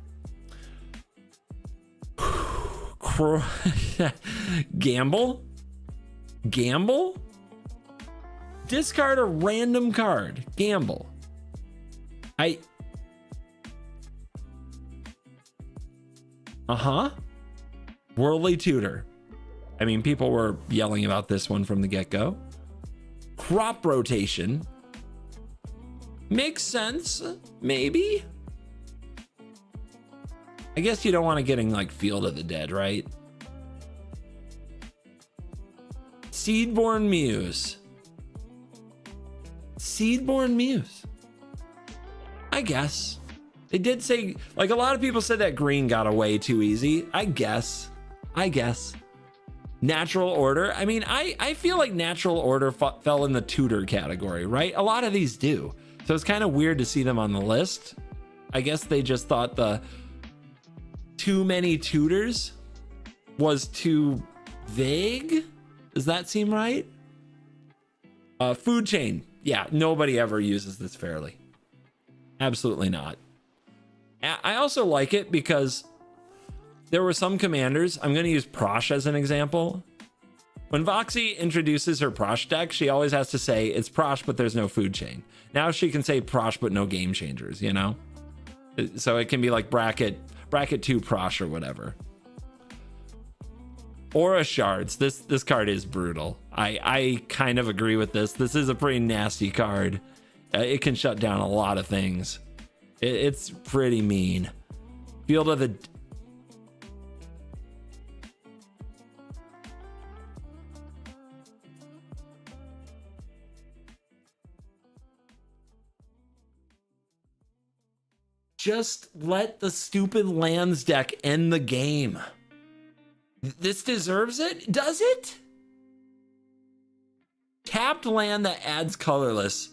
Gamble? Discard a random card. Gamble. Worldly Tutor. I mean, people were yelling about this one from the get-go. Crop Rotation. Makes sense, maybe. I guess you don't want to get in like Field of the Dead, right? Seedborn Muse. Seedborn Muse. I guess. They did say, like, a lot of people said that green got away too easy. I guess. Natural Order. I mean, I feel like Natural Order fell in the tutor category, right? A lot of these do. So it's kind of weird to see them on the list. I guess they just thought the too many tutors was too vague. Does that seem right? Food Chain. Yeah, nobody ever uses this fairly. Absolutely not. I also like it because there were some commanders. I'm going to use Prosh as an example. When Voxy introduces her Prosh deck, she always has to say it's Prosh, but there's no food chain. Now she can say Prosh, but no game changers, you know? So it can be like bracket 2 Prosh or whatever. Aura Shards. This card is brutal. I kind of agree with this. This is a pretty nasty card. It can shut down a lot of things. It's pretty mean. Field of the... Just let the stupid lands deck end the game. This deserves it? Does it? Tapped land that adds colorless.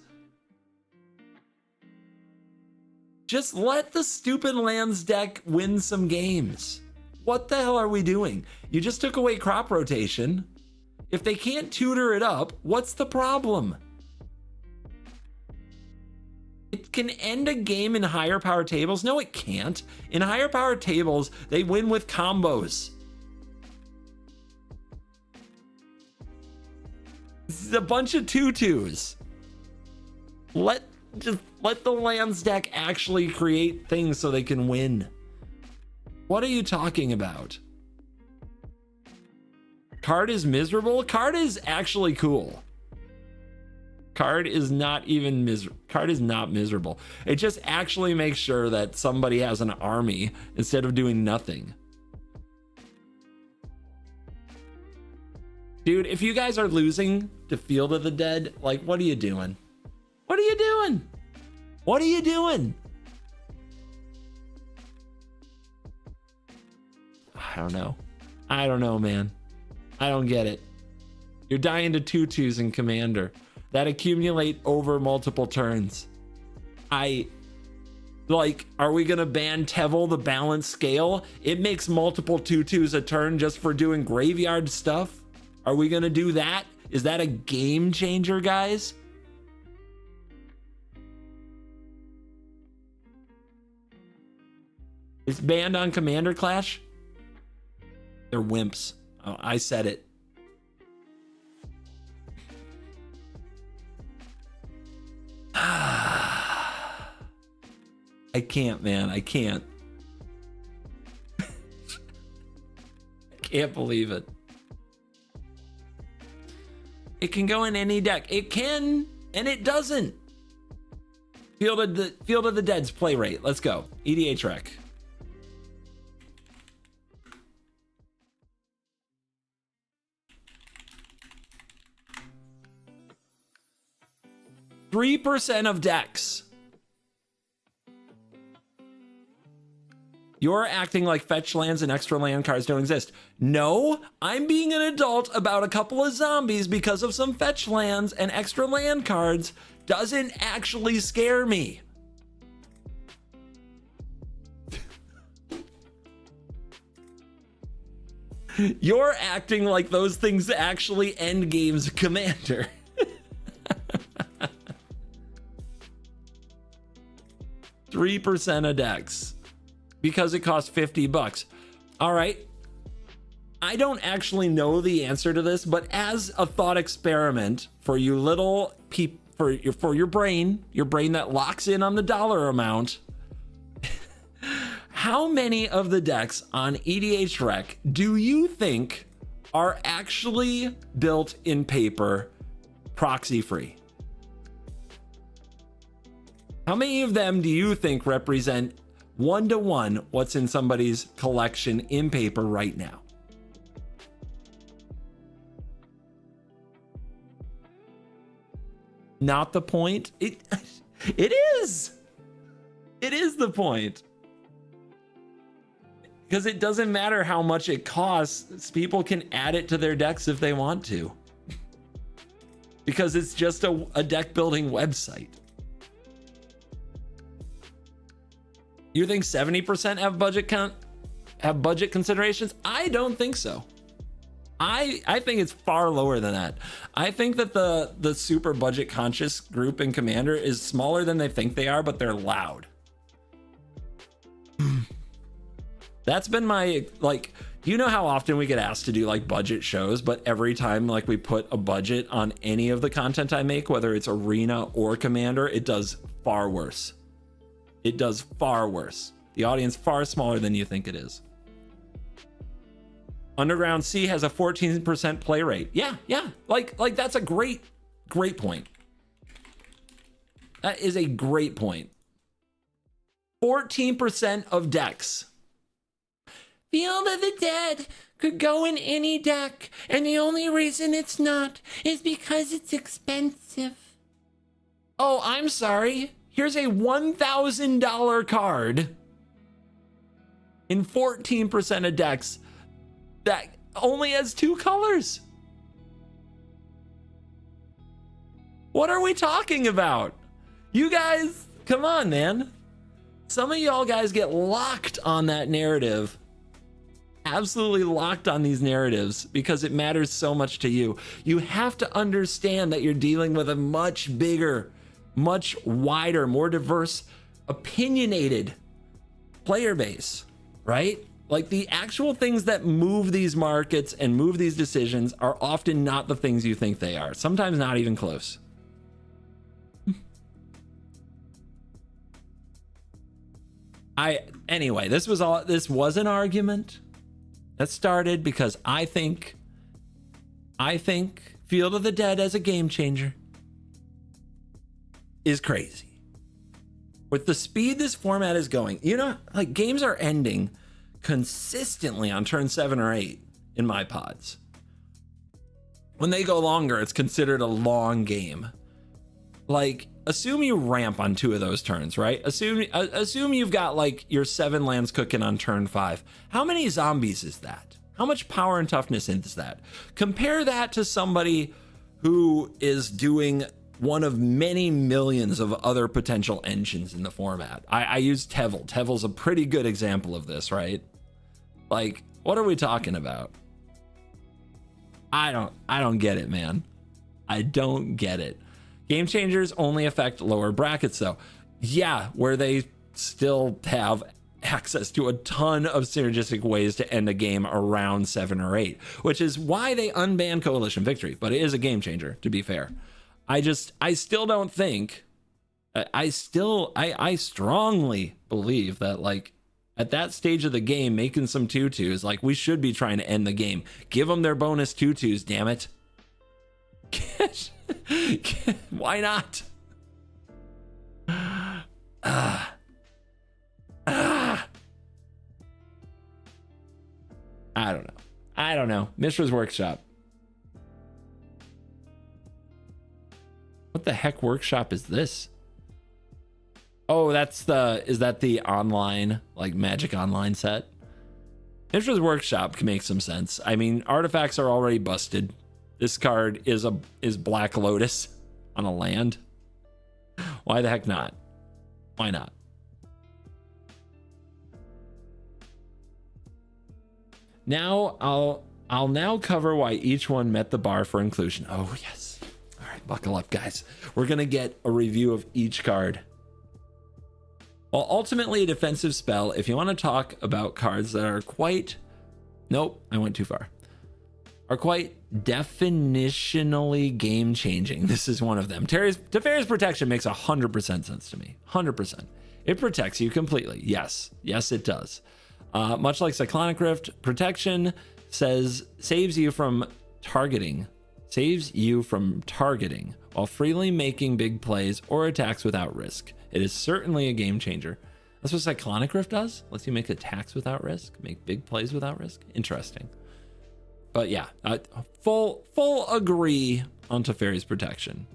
Just let the stupid lands deck win some games. What the hell are we doing? You just took away crop rotation. If they can't tutor it up, what's the problem? It can end a game in higher power tables. No, it can't. In higher power tables, they win with combos. This is a bunch of tutus. Just let the lands deck actually create things so they can win. What are you talking about? Card is miserable? Card is actually cool. Card is not miserable. It just actually makes sure that somebody has an army instead of doing nothing. Dude, if you guys are losing to Field of the Dead, like, what are you doing? What are you doing? What are you doing? I don't know. I don't know, man. I don't get it. You're dying to tutus in Commander that accumulate over multiple turns. Are we gonna ban Tevel the balance scale? It makes multiple tutus a turn just for doing graveyard stuff. Are we gonna do that? Is that a game changer, guys? It's banned on Commander Clash? They're wimps. Oh, I said it. I can't, man. I can't. I can't believe it. It can go in any deck. It can, and it doesn't. Field of the Dead's play rate. Let's go. EDH rec. % of decks. You're acting like fetch lands and extra land cards don't exist. No, I'm being an adult about a couple of zombies because of some fetch lands and extra land cards doesn't actually scare me. You're acting like those things actually end games of Commander. 3% of decks because it costs $50. All right. I don't actually know the answer to this, but as a thought experiment for you little for your brain that locks in on the dollar amount, how many of the decks on EDH Rec do you think are actually built in paper, proxy free? How many of them do you think represent 1-to-1 what's in somebody's collection in paper right now? Not the point. It is. It is the point. Because it doesn't matter how much it costs. People can add it to their decks if they want to. Because it's just a deck building website. You think 70% have budget considerations? I don't think so. I think it's far lower than that. I think that the super budget conscious group in Commander is smaller than they think they are, but they're loud. That's been my, like, do you know how often we get asked to do like budget shows, but every time like we put a budget on any of the content I make, whether it's Arena or Commander, it does far worse. It does far worse. The audience far smaller than you think it is. Underground Sea has a 14% play rate. Yeah. Like that's a great point. That is a great point. 14% of decks. Field of the Dead could go in any deck, and the only reason it's not is because it's expensive. Oh, I'm sorry. Here's a $1,000 card in 14% of decks that only has 2 colors. What are we talking about? You guys, come on, man. Some of y'all guys get locked on that narrative. Absolutely locked on these narratives because it matters so much to you. You have to understand that you're dealing with a much bigger, much wider, more diverse, opinionated player base, right? Like the actual things that move these markets and move these decisions are often not the things you think they are. Sometimes not even close. Anyway, this was an argument that started because I think Field of the Dead as a game changer is crazy. With the speed this format is going, you know, like games are ending consistently on turn 7 or 8 in my pods. When they go longer, it's considered a long game. Like, assume you ramp on 2 of those turns, right? Assume you've got like your 7 lands cooking on turn 5. How many zombies is that? How much power and toughness is that? Compare that to somebody who is doing one of many millions of other potential engines in the format. I use Tevel. Tevel's a pretty good example of this, right? Like, what are we talking about? I don't get it, man. I don't get it. Game changers only affect lower brackets though. Yeah, where they still have access to a ton of synergistic ways to end a game around 7 or 8, which is why they unbanned Coalition Victory, but it is a game changer, to be fair. I still don't think, I strongly believe that like at that stage of the game, making some 2/2s, like we should be trying to end the game. Give them their bonus 2/2s, damn it. Why not? I don't know. Mishra's Workshop. What the heck workshop is this? Oh, is that the online, like Magic Online set? Mishra's Workshop can make some sense. I mean, artifacts are already busted. This card is Black Lotus on a land. Why the heck not? Why not? Now I'll now cover why each one met the bar for inclusion. Oh yes. All right, buckle up, guys. We're gonna get a review of each card. While ultimately a defensive spell, if you want to talk about cards that are quite, nope, I went too far, are quite definitionally game changing, this is one of them. Teferi's Protection makes 100% sense to me. 100%. It protects you completely. Yes, it does. Much like Cyclonic Rift, Protection saves you from targeting while freely making big plays or attacks without risk. It is certainly a game changer. That's what Cyclonic Rift does. Lets you make attacks without risk, make big plays without risk. Interesting. But yeah, full agree on Teferi's Protection.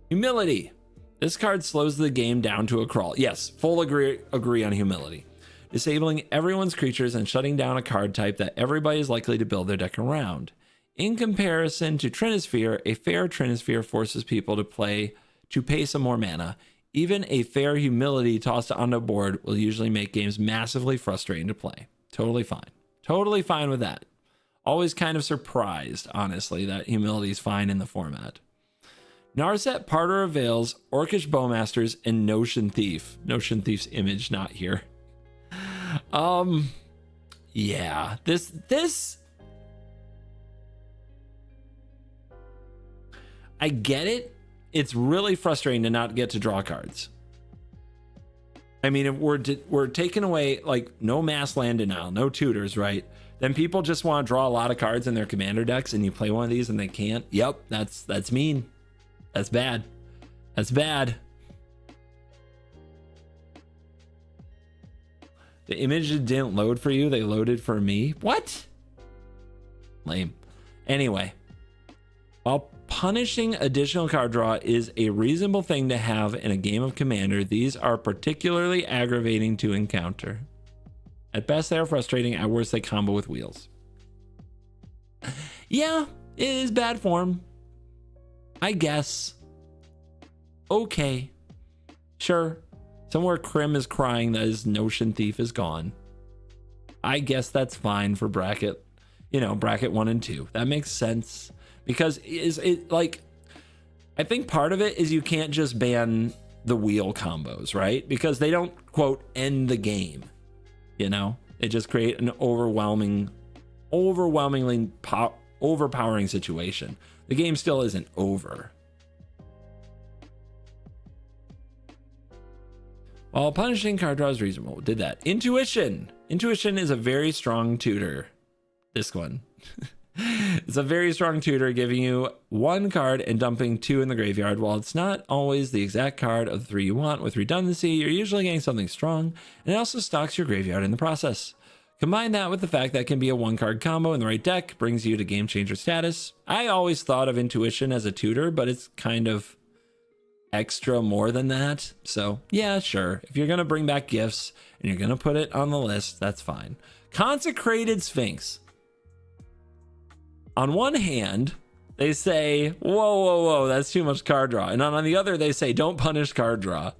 Humility. This card slows the game down to a crawl. Yes, full agree on Humility. Disabling everyone's creatures and shutting down a card type that everybody is likely to build their deck around. In comparison to Trinisphere, a fair Trinisphere forces people to pay some more mana. Even a fair Humility tossed onto board will usually make games massively frustrating to play. Totally fine. Totally fine with that. Always kind of surprised, honestly, that Humility is fine in the format. Narset, Parter of Veils, Orcish Bowmasters, and Notion Thief. Notion Thief's image not here. Yeah, this I get it. It's really frustrating to not get to draw cards. I mean, if we're taking away, like, no mass land denial, no tutors, right? Then people just want to draw a lot of cards in their commander decks, and you play one of these and they can't. Yep, that's mean. That's bad. That's bad. The image didn't load for you, they loaded for me. What? Lame. Anyway, while punishing additional card draw is a reasonable thing to have in a game of Commander, these are particularly aggravating to encounter. At best, they are frustrating. At worst, they combo with wheels. Yeah, it is bad form. I guess. Okay. Sure. Somewhere Krim is crying that his Notion Thief is gone. I guess that's fine for bracket, bracket 1 and 2. That makes sense. Because I think part of it is you can't just ban the wheel combos, right? Because they don't, quote, end the game. They just create an overwhelmingly overpowering situation. The game still isn't over. While punishing card draw is reasonable, did that. Intuition. Intuition is a very strong tutor. This one. It's a very strong tutor, giving you 1 card and dumping 2 in the graveyard. While it's not always the exact card of the 3 you want, with redundancy, you're usually getting something strong, and it also stocks your graveyard in the process. Combine that with the fact that it can be a 1-card combo in the right deck, brings you to game changer status. I always thought of Intuition as a tutor, but it's kind of extra more than that. So yeah, sure. If you're going to bring back gifts and you're going to put it on the list, that's fine. Consecrated Sphinx. On one hand, they say, whoa, that's too much card draw. And on the other, they say, don't punish card draw.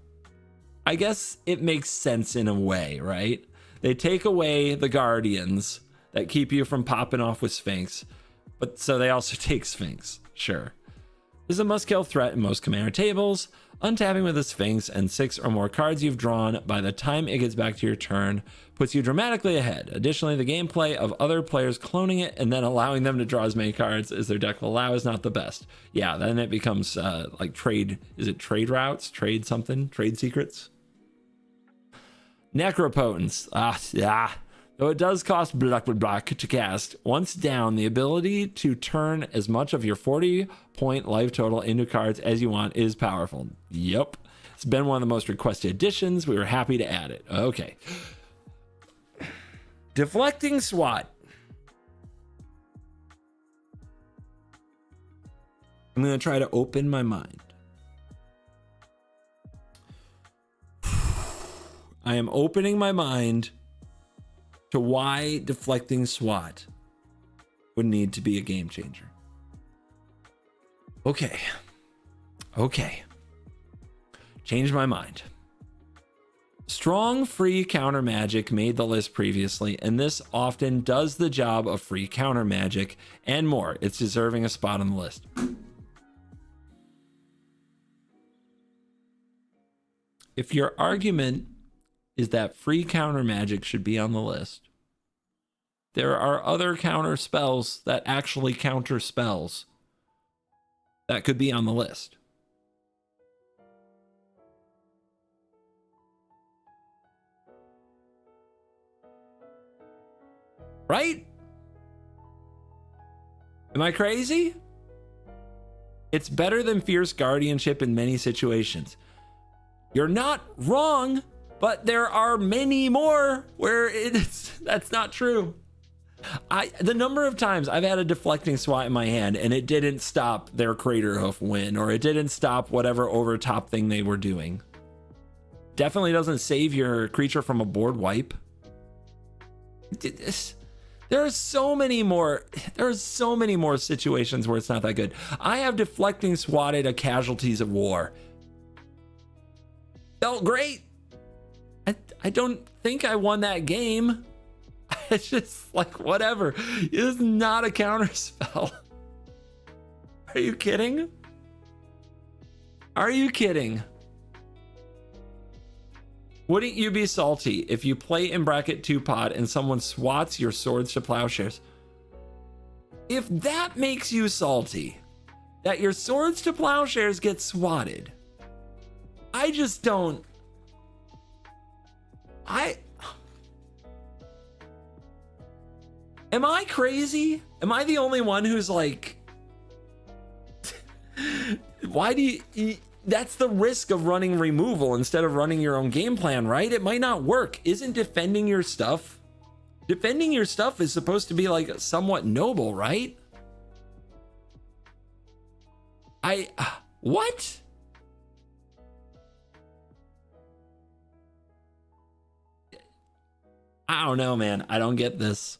I guess it makes sense in a way, right? They take away the guardians that keep you from popping off with Sphinx, but so they also take Sphinx. Sure. This is a must-kill threat in most commander tables. Untapping with a Sphinx and 6 or more cards you've drawn by the time it gets back to your turn puts you dramatically ahead. Additionally, the gameplay of other players cloning it and then allowing them to draw as many cards as their deck will allow is not the best. Yeah, then it becomes like trade. Is it trade routes? Trade something? Trade secrets? Necropotence. Yeah. Though it does cost black to cast, once down, the ability to turn as much of your 40-point life total into cards as you want is powerful. Yep. It's been one of the most requested additions. We were happy to add it. Okay. Deflecting SWAT. I'm going to try to open my mind. I am opening my mind to why deflecting SWAT would need to be a game changer. Okay. Changed my mind. Strong free counter magic made the list previously, and this often does the job of free counter magic and more. It's deserving a spot on the list. If your argument is that free counter magic should be on the list, there are other counter spells that actually counter spells that could be on the list. Right? Am I crazy? It's better than Fierce Guardianship in many situations. You're not wrong, but there are many more where that's not true. The number of times I've had a deflecting SWAT in my hand and it didn't stop their Crater Hoof win, or it didn't stop whatever overtop thing they were doing. Definitely doesn't save your creature from a board wipe. There are so many more situations where it's not that good. I have deflecting swatted a Casualties of War. Felt great. I don't think I won that game. It's just like, whatever. It is not a counter spell. Are you kidding? Are you kidding? Wouldn't you be salty if you play in bracket 2 pod and someone swats your swords to plowshares? If that makes you salty, that your swords to plowshares get swatted, I just don't. Am I crazy? Am I the only one who's like, why do you, that's the risk of running removal instead of running your own game plan, right? It might not work. Isn't defending your stuff? Defending your stuff is supposed to be like somewhat noble, right? What? I don't know, man. I don't get this.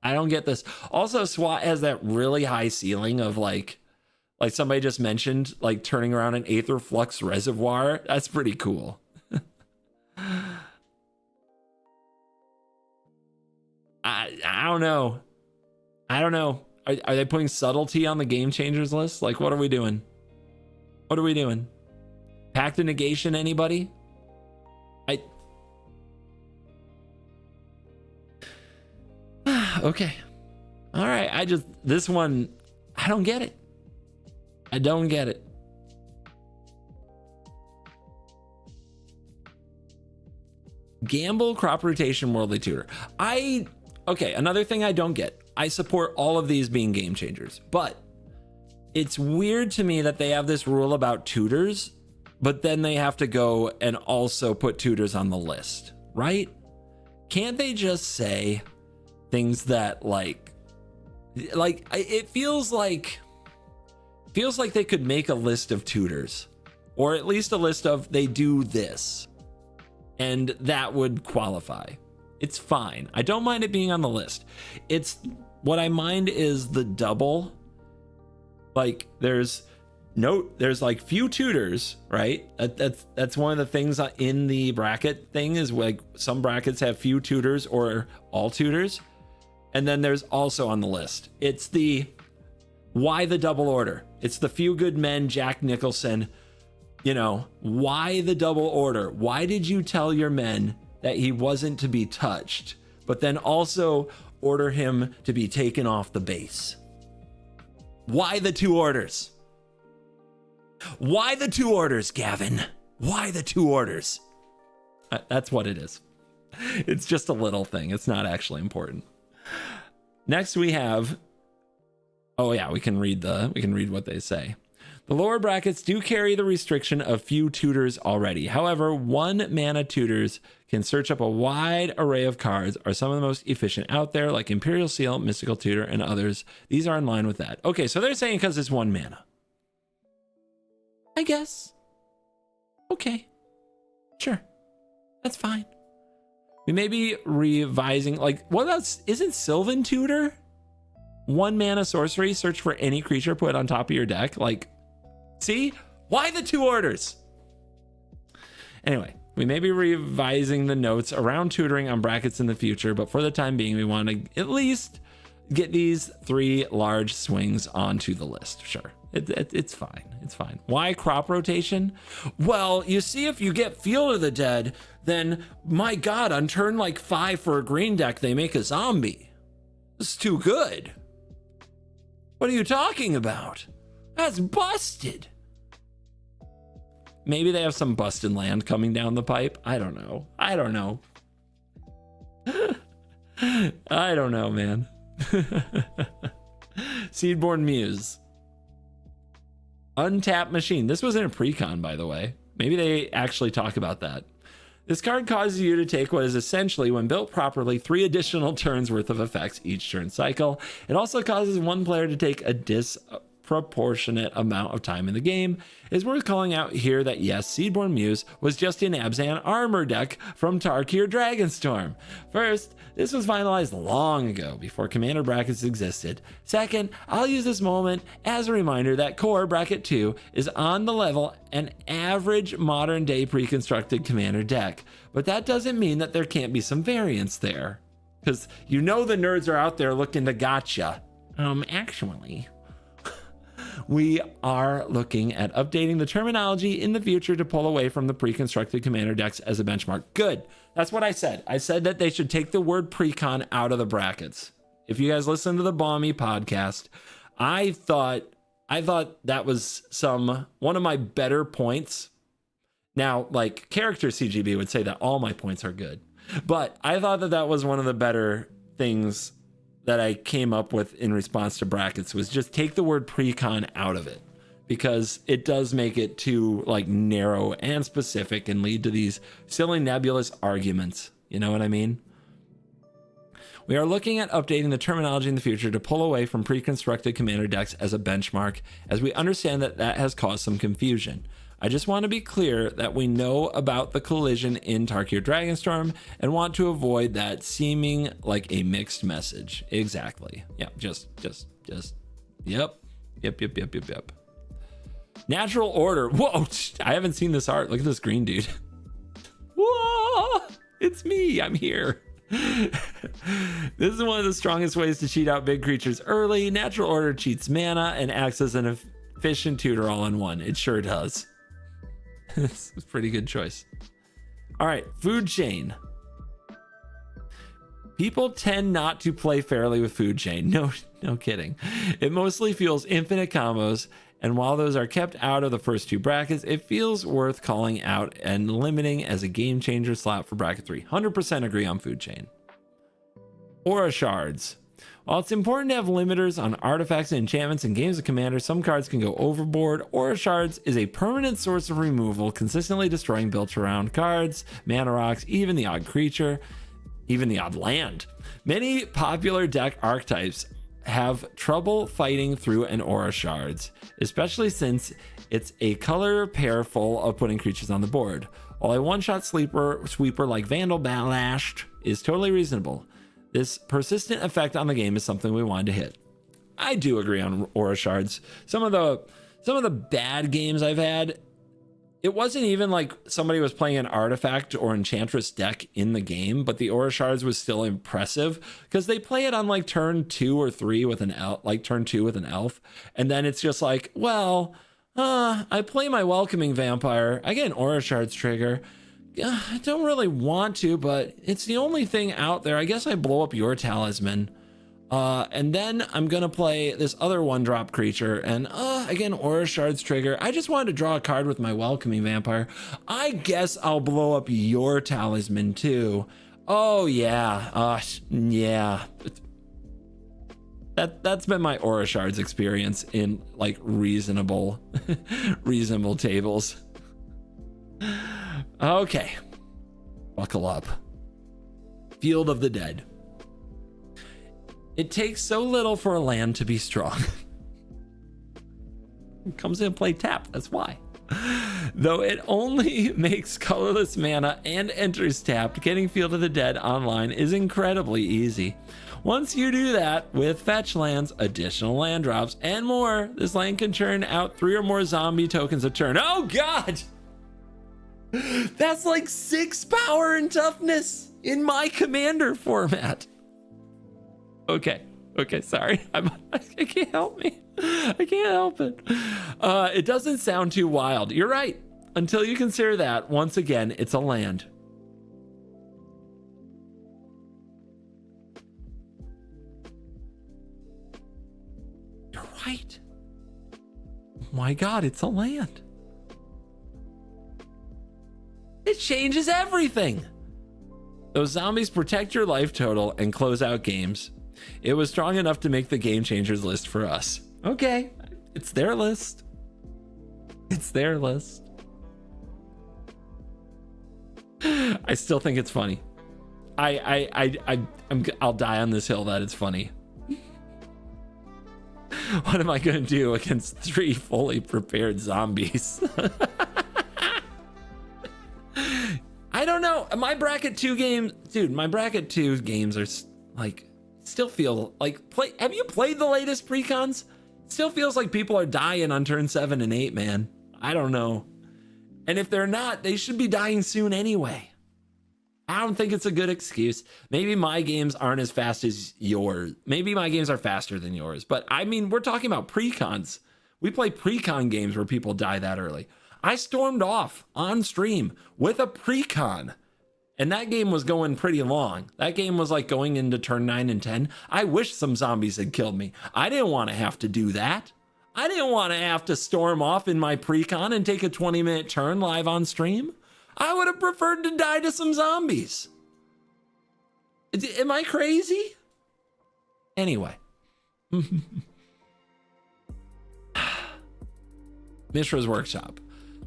I don't get this. Also, SWAT has that really high ceiling of like somebody just mentioned, like turning around an Aether Flux reservoir. That's pretty cool. I don't know. I don't know. Are they putting subtlety on the game changers list? Like, what are we doing? What are we doing? Pact of Negation, anybody? Okay. All right. This one, I don't get it. I don't get it. Gamble, crop rotation, worldly tutor. Okay, another thing I don't get. I support all of these being game changers, but it's weird to me that they have this rule about tutors, but then they have to go and also put tutors on the list, right? Can't they just say things that like it feels like they could make a list of tutors, or at least a list of they do this, and that would qualify. It's fine. I don't mind it being on the list. It's what I mind is the double. Like there's like few tutors, right? That's one of the things in the bracket thing is like some brackets have few tutors or all tutors. And then there's also on the list, it's the why the double order? It's the few good men, Jack Nicholson, you know, why the double order? Why did you tell your men that he wasn't to be touched, but then also order him to be taken off the base? Why the two orders? Why the two orders, Gavin? Why the two orders? That's what it is. It's just a little thing. It's not actually important. Next we have, oh yeah, we can read what they say. The lower brackets do carry the restriction of few tutors already. However, 1 mana tutors can search up a wide array of cards, are some of the most efficient out there, like Imperial Seal, Mystical Tutor, and others. These are in line with that. Okay, so they're saying because it's 1 mana. I guess. Okay. Sure. That's fine. We may be revising, like, what else? Isn't Sylvan Tutor 1 mana sorcery? Search for any creature put on top of your deck. Like, see? Why the two orders? Anyway, we may be revising the notes around tutoring on brackets in the future, but for the time being, we want to at least get these 3 large swings onto the list. Sure. It's fine. It's fine. Why crop rotation? Well, you see, if you get Field of the Dead, then my God, on turn like 5 for a green deck, they make a zombie. This is too good. What are you talking about? That's busted. Maybe they have some busted land coming down the pipe. I don't know. I don't know. I don't know, man. Seedborn Muse. Untapped Machine. This was in a precon, by the way. Maybe they actually talk about that. This card causes you to take what is essentially, when built properly, 3 additional turns worth of effects each turn cycle. It also causes one player to take a disproportionate amount of time in the game. It's worth calling out here that yes, Seedborn Muse was just an Abzan armor deck from Tarkir Dragonstorm. First, this was finalized long ago, before commander brackets existed. Second, I'll use this moment as a reminder that Core Bracket 2 is on the level an average modern day pre-constructed commander deck. But that doesn't mean that there can't be some variance there. Because you know the nerds are out there looking to gotcha. Actually, We are looking at updating the terminology in the future to pull away from the pre-constructed commander decks as a benchmark. Good. That's what I said. I said that they should take the word pre-con out of the brackets. If you guys listen to the Balmy podcast, I thought that was one of my better points. Now, like, character CGB would say that all my points are good, but I thought that was one of the better things that I came up with in response to brackets, was just take the word pre-con out of it, because it does make it too like narrow and specific and lead to these silly nebulous arguments. You know what I mean? We are looking at updating the terminology in the future to pull away from pre-constructed commander decks as a benchmark, as we understand that has caused some confusion. I just want to be clear that we know about the collision in Tarkir Dragonstorm and want to avoid that seeming like a mixed message. Exactly. Yeah, just, yep. Natural order. Whoa, I haven't seen this art. Look at this green dude. Whoa, it's me. I'm here. This is one of the strongest ways to cheat out big creatures early. Natural order cheats mana and acts as an efficient tutor all in one. It sure does. It's a pretty good choice. All right, food chain. People tend not to play fairly with food chain. No kidding. It mostly fuels infinite combos, and while those are kept out of the first two brackets, it feels worth calling out and limiting as a game changer slot for bracket 3. 100% agree on food chain. Aura shards. While it's important to have limiters on artifacts and enchantments in games of Commander, some cards can go overboard. Aura Shards is a permanent source of removal, consistently destroying built-around cards, mana rocks, even the odd creature, even the odd land. Many popular deck archetypes have trouble fighting through an Aura Shards, especially since it's a color pair full of putting creatures on the board. While a one-shot sweeper like Vandal Ballast is totally reasonable, this persistent effect on the game is something we wanted to hit. I do agree on Aura Shards. Some of the bad games I've had, it wasn't even like somebody was playing an artifact or enchantress deck in the game, but the Aura Shards was still impressive because they play it on like turn 2 or 3 with an elf, like turn 2 with an elf, and then it's just like, well, I play my Welcoming Vampire, I get an Aura Shards trigger. I don't really want to, but it's the only thing out there. I guess I blow up your Talisman. And then I'm going to play this other 1-drop creature. And again, Aura Shards trigger. I just wanted to draw a card with my Welcoming Vampire. I guess I'll blow up your Talisman too. Oh, yeah. Yeah. That's been my Aura Shards experience in like reasonable tables. Okay, buckle up. Field of the Dead. It takes so little for a land to be strong. It comes in play tap, that's why. Though it only makes colorless mana and enters tapped, getting Field of the Dead online is incredibly easy. Once you do that with fetch lands, additional land drops, and more, this land can churn out 3 or more zombie tokens a turn. Oh God! That's like 6 power and toughness in my commander format. Okay, sorry. I can't help me. I can't help it. It doesn't sound too wild. You're right. Until you consider that, once again, it's a land. You're right. My God, it's a land. It changes everything. Those zombies protect your life total and close out games. It was strong enough to make the game changers list for us. Okay, it's their list. It's their list. I still think it's funny. I'll die on this hill that it's funny. What am I gonna do against 3 fully prepared zombies? I don't know. My bracket 2 games, dude, my bracket 2 games are like, still feel like, have you played the latest precons? Still feels like people are dying on turn 7 and 8, man. I don't know. And if they're not, they should be dying soon anyway. I don't think it's a good excuse. Maybe my games aren't as fast as yours. Maybe my games are faster than yours. But I mean, we're talking about precons. We play pre-con games where people die that early. I stormed off on stream with a pre-con, and that game was going pretty long. That game was like going into turn 9 and 10. I wish some zombies had killed me. I didn't want to have to do that. I didn't want to have to storm off in my pre-con and take a 20-minute turn live on stream. I would have preferred to die to some zombies. Am I crazy? Anyway. Mishra's Workshop.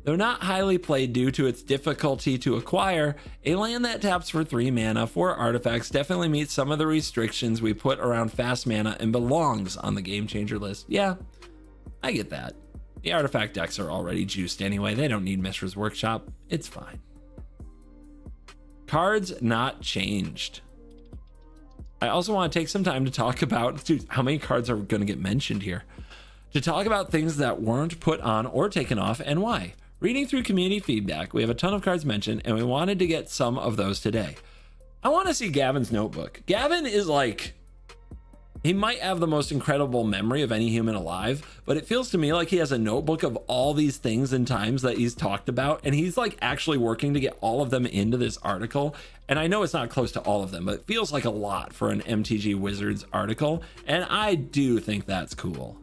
Though not highly played due to its difficulty to acquire, a land that taps for 3 mana, 4 artifacts definitely meets some of the restrictions we put around fast mana and belongs on the game changer list. Yeah, I get that. The artifact decks are already juiced anyway. They don't need Mishra's Workshop. It's fine. Cards not changed. I also want to take some time to talk about, dude, how many cards are going to get mentioned here? To talk about things that weren't put on or taken off and why. Reading through community feedback, we have a ton of cards mentioned, and we wanted to get some of those today. I want to see Gavin's notebook. Gavin is like, he might have the most incredible memory of any human alive, but it feels to me like he has a notebook of all these things and times that he's talked about, and he's like actually working to get all of them into this article. And I know it's not close to all of them, but it feels like a lot for an MTG Wizards article, and I do think that's cool.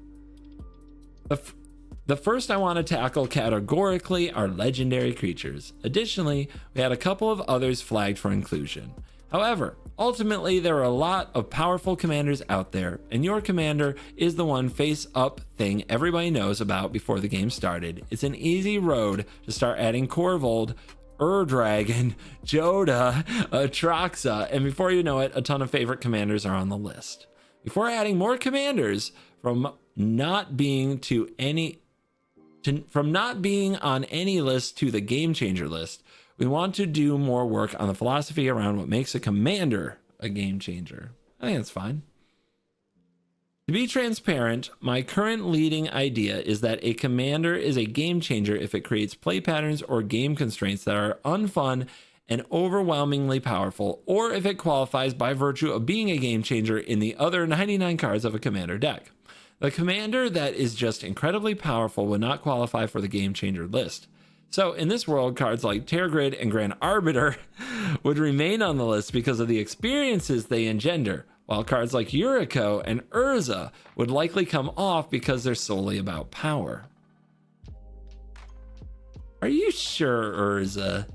The first I want to tackle categorically are legendary creatures. Additionally, we had a couple of others flagged for inclusion. However, ultimately there are a lot of powerful commanders out there, and your commander is the one face-up thing everybody knows about before the game started. It's an easy road to start adding Corvold, Ur-Dragon, Joda, Atraxa, and before you know it, a ton of favorite commanders are on the list. Before adding more commanders, from not being on any list to the game changer list, we want to do more work on the philosophy around what makes a commander a game changer. I think that's fine. To be transparent, my current leading idea is that a commander is a game changer if it creates play patterns or game constraints that are unfun and overwhelmingly powerful, or if it qualifies by virtue of being a game changer in the other 99 cards of a commander deck. The commander that is just incredibly powerful would not qualify for the game changer list. So in this world, cards like Terragrid and Grand Arbiter would remain on the list because of the experiences they engender, while cards like Yuriko and Urza would likely come off because they're solely about power. Are you sure Urza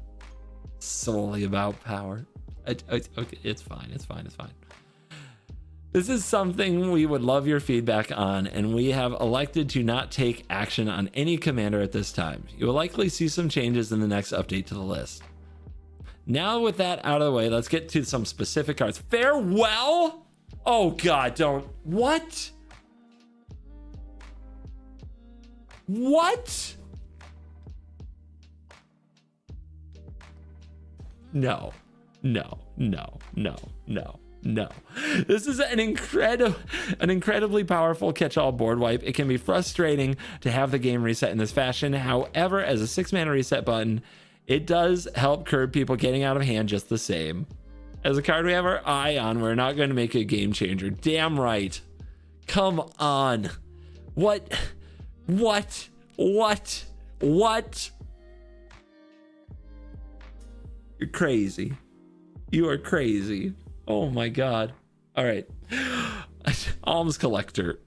solely about power? Okay, it's fine. This is something we would love your feedback on, and we have elected to not take action on any commander at this time. You will likely see some changes in the next update to the list. Now with that out of the way, let's get to some specific cards. Farewell? Oh God, don't. What? What? No. This is an incredibly powerful catch-all board wipe. It can be frustrating to have the game reset in this fashion. However, as a 6-mana reset button, it does help curb people getting out of hand just the same. As a card we have our eye on, we're not going to make it a game changer. Damn right. Come on. What? You're crazy. You are crazy. Oh my God. All right. Alms Collector.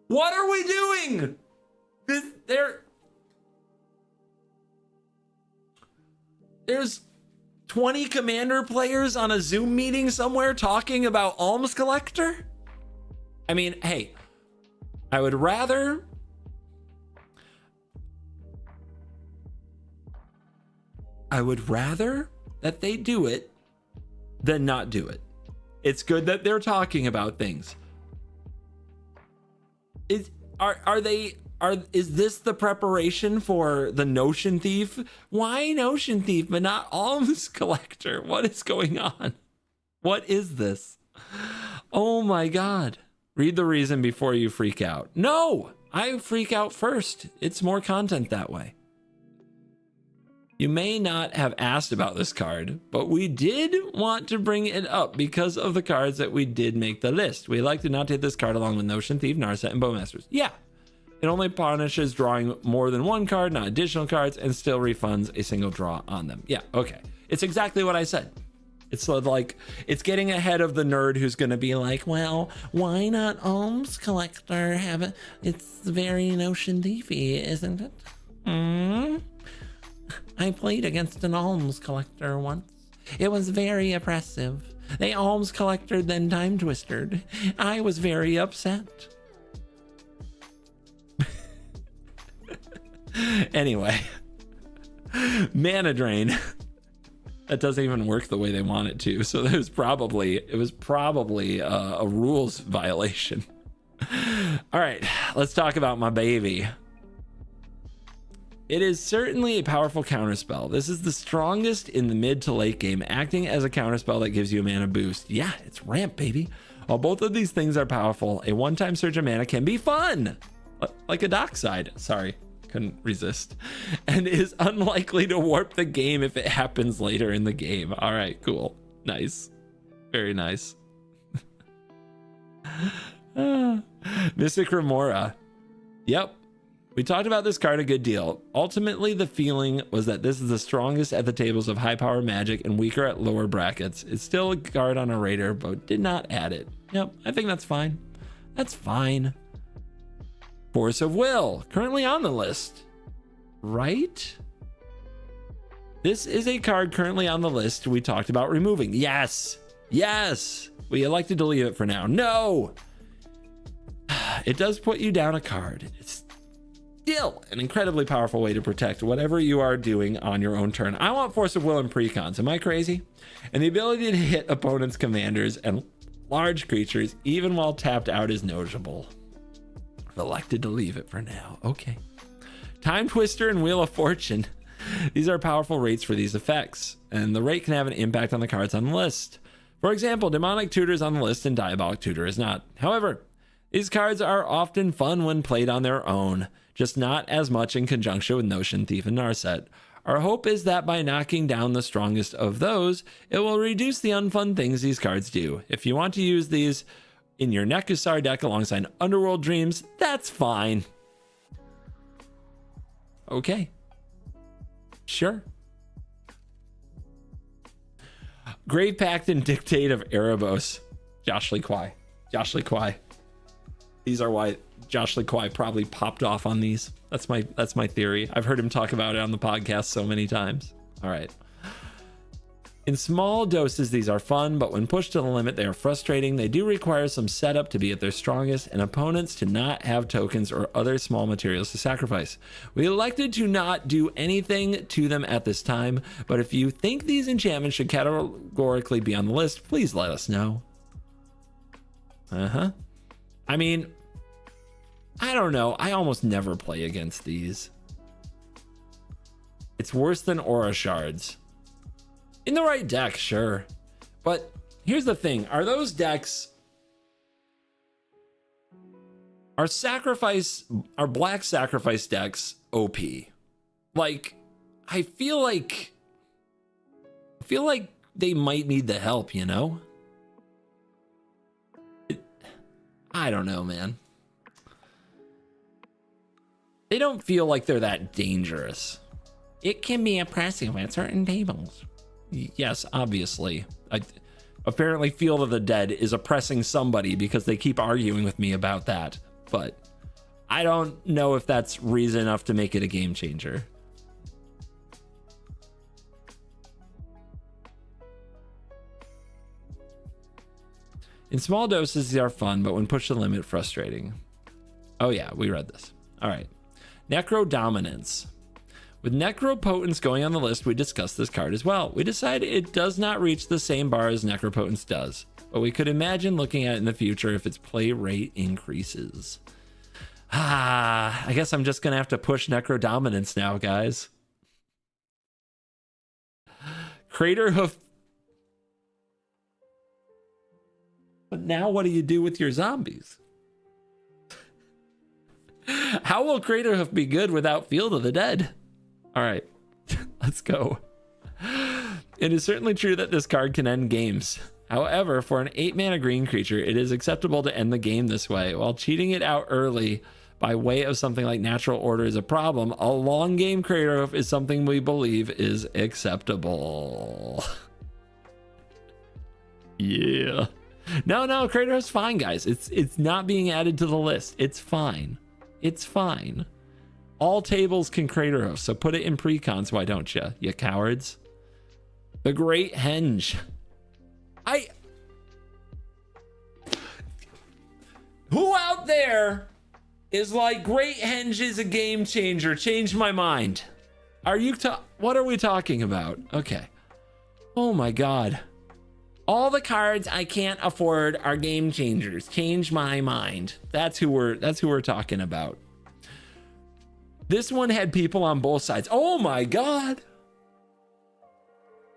What are we doing? There's 20 commander players on a Zoom meeting somewhere talking about Alms Collector? I mean, hey, I would rather that they do it than not do it. It's good that they're talking about things. Is this the preparation for the Notion Thief? Why Notion Thief but not Alms Collector? What is going on? What is this? Oh my God. Read the reason before you freak out. No, I freak out first. It's more content that way. You may not have asked about this card, but we did want to bring it up because of the cards that we did make the list. We elected not to hit this card along with Notion Thief, Narset, and Bowmasters. Yeah, it only punishes drawing more than one card, not additional cards, and still refunds a single draw on them. Yeah, okay. It's exactly what I said. It's like, it's getting ahead of the nerd who's going to be like, well, why not Alms Collector have it? It's very Notion Thiefy, isn't it? I played against an Alms Collector once. It was very oppressive. They Alms Collectored, then Time Twistered. I was very upset. Anyway, Mana Drain. That doesn't even work the way they want it to. So it was probably a rules violation. All right, let's talk about my baby. It is certainly a powerful counterspell. This is the strongest in the mid to late game, acting as a counterspell that gives you a mana boost. Yeah, it's ramp, baby. While both of these things are powerful, a one-time surge of mana can be fun, like a Dockside. Sorry. Couldn't resist, and is unlikely to warp the game if it happens later in the game. All right, cool, nice, very nice. Mystic Remora. Yep, we talked about this card a good deal. Ultimately, the feeling was that this is the strongest at the tables of high power Magic and weaker at lower brackets. It's still a card on a Raider, but did not add it. Yep, I think that's fine. That's fine. Force of Will, currently on the list, right? This is a card currently on the list we talked about removing. Yes, yes, we elected to leave it for now. No, it does put you down a card. It's still an incredibly powerful way to protect whatever you are doing on your own turn. I want Force of Will and precons. Am I crazy? And the ability to hit opponents' commanders and large creatures, even while tapped out, is noticeable. Elected to leave it for now. Okay. Time Twister and Wheel of Fortune. These are powerful rates for these effects, and the rate can have an impact on the cards on the list. For example, Demonic Tutor is on the list and Diabolic Tutor is not. However, these cards are often fun when played on their own, just not as much in conjunction with Notion Thief and Narset. Our hope is that by knocking down the strongest of those, it will reduce the unfun things these cards do. If you want to use these in your Nekusar deck alongside Underworld Dreams, that's fine. Okay. Sure. Grave Pact and Dictate of Erebos. Josh Lee Kwai. Josh Lee Kwai. These are why Josh Lee Kwai probably popped off on these. That's my theory. I've heard him talk about it on the podcast so many times. All right. In small doses, these are fun, but when pushed to the limit, they are frustrating. They do require some setup to be at their strongest, and opponents to not have tokens or other small materials to sacrifice. We elected to not do anything to them at this time, but if you think these enchantments should categorically be on the list, please let us know. I mean, I don't know. I almost never play against these. It's worse than Aura Shards. In the right deck, sure. But here's the thing. Are those decks... Are black sacrifice decks OP? Like, I feel like they might need the help, you know? I don't know, man. They don't feel like they're that dangerous. It can be oppressive at certain tables. Yes, obviously. Apparently Field of the Dead is oppressing somebody because they keep arguing with me about that. But I don't know if that's reason enough to make it a game changer. In small doses, they are fun, but when pushed to the limit, frustrating. Oh yeah, we read this. All right. Necro Dominance. With Necropotence going on the list, we discussed this card as well. We decided it does not reach the same bar as Necropotence does, but we could imagine looking at it in the future if its play rate increases. I guess I'm just going to have to push Necro Dominance now, guys. Crater Hoof. But now what do you do with your zombies? How will Crater Hoof be good without Field of the Dead? All right, Let's go. It is certainly true that this card can end games. However, for an 8-mana green creature, it is acceptable to end the game this way. While cheating it out early by way of something like Natural Order is a problem, a long game Crater Hoof is something we believe is acceptable. Yeah. No, Crater Hoof's fine, guys. It's not being added to the list. It's fine. It's fine. All tables can Crater Hoof, so put it in precons, why don't you cowards? The Great Henge. Who out there is like, Great Henge is a game changer? Change my mind. What are we talking about? Okay. Oh my God. All the cards I can't afford are game changers. Change my mind. That's who we're talking about. This one had people on both sides. Oh my God.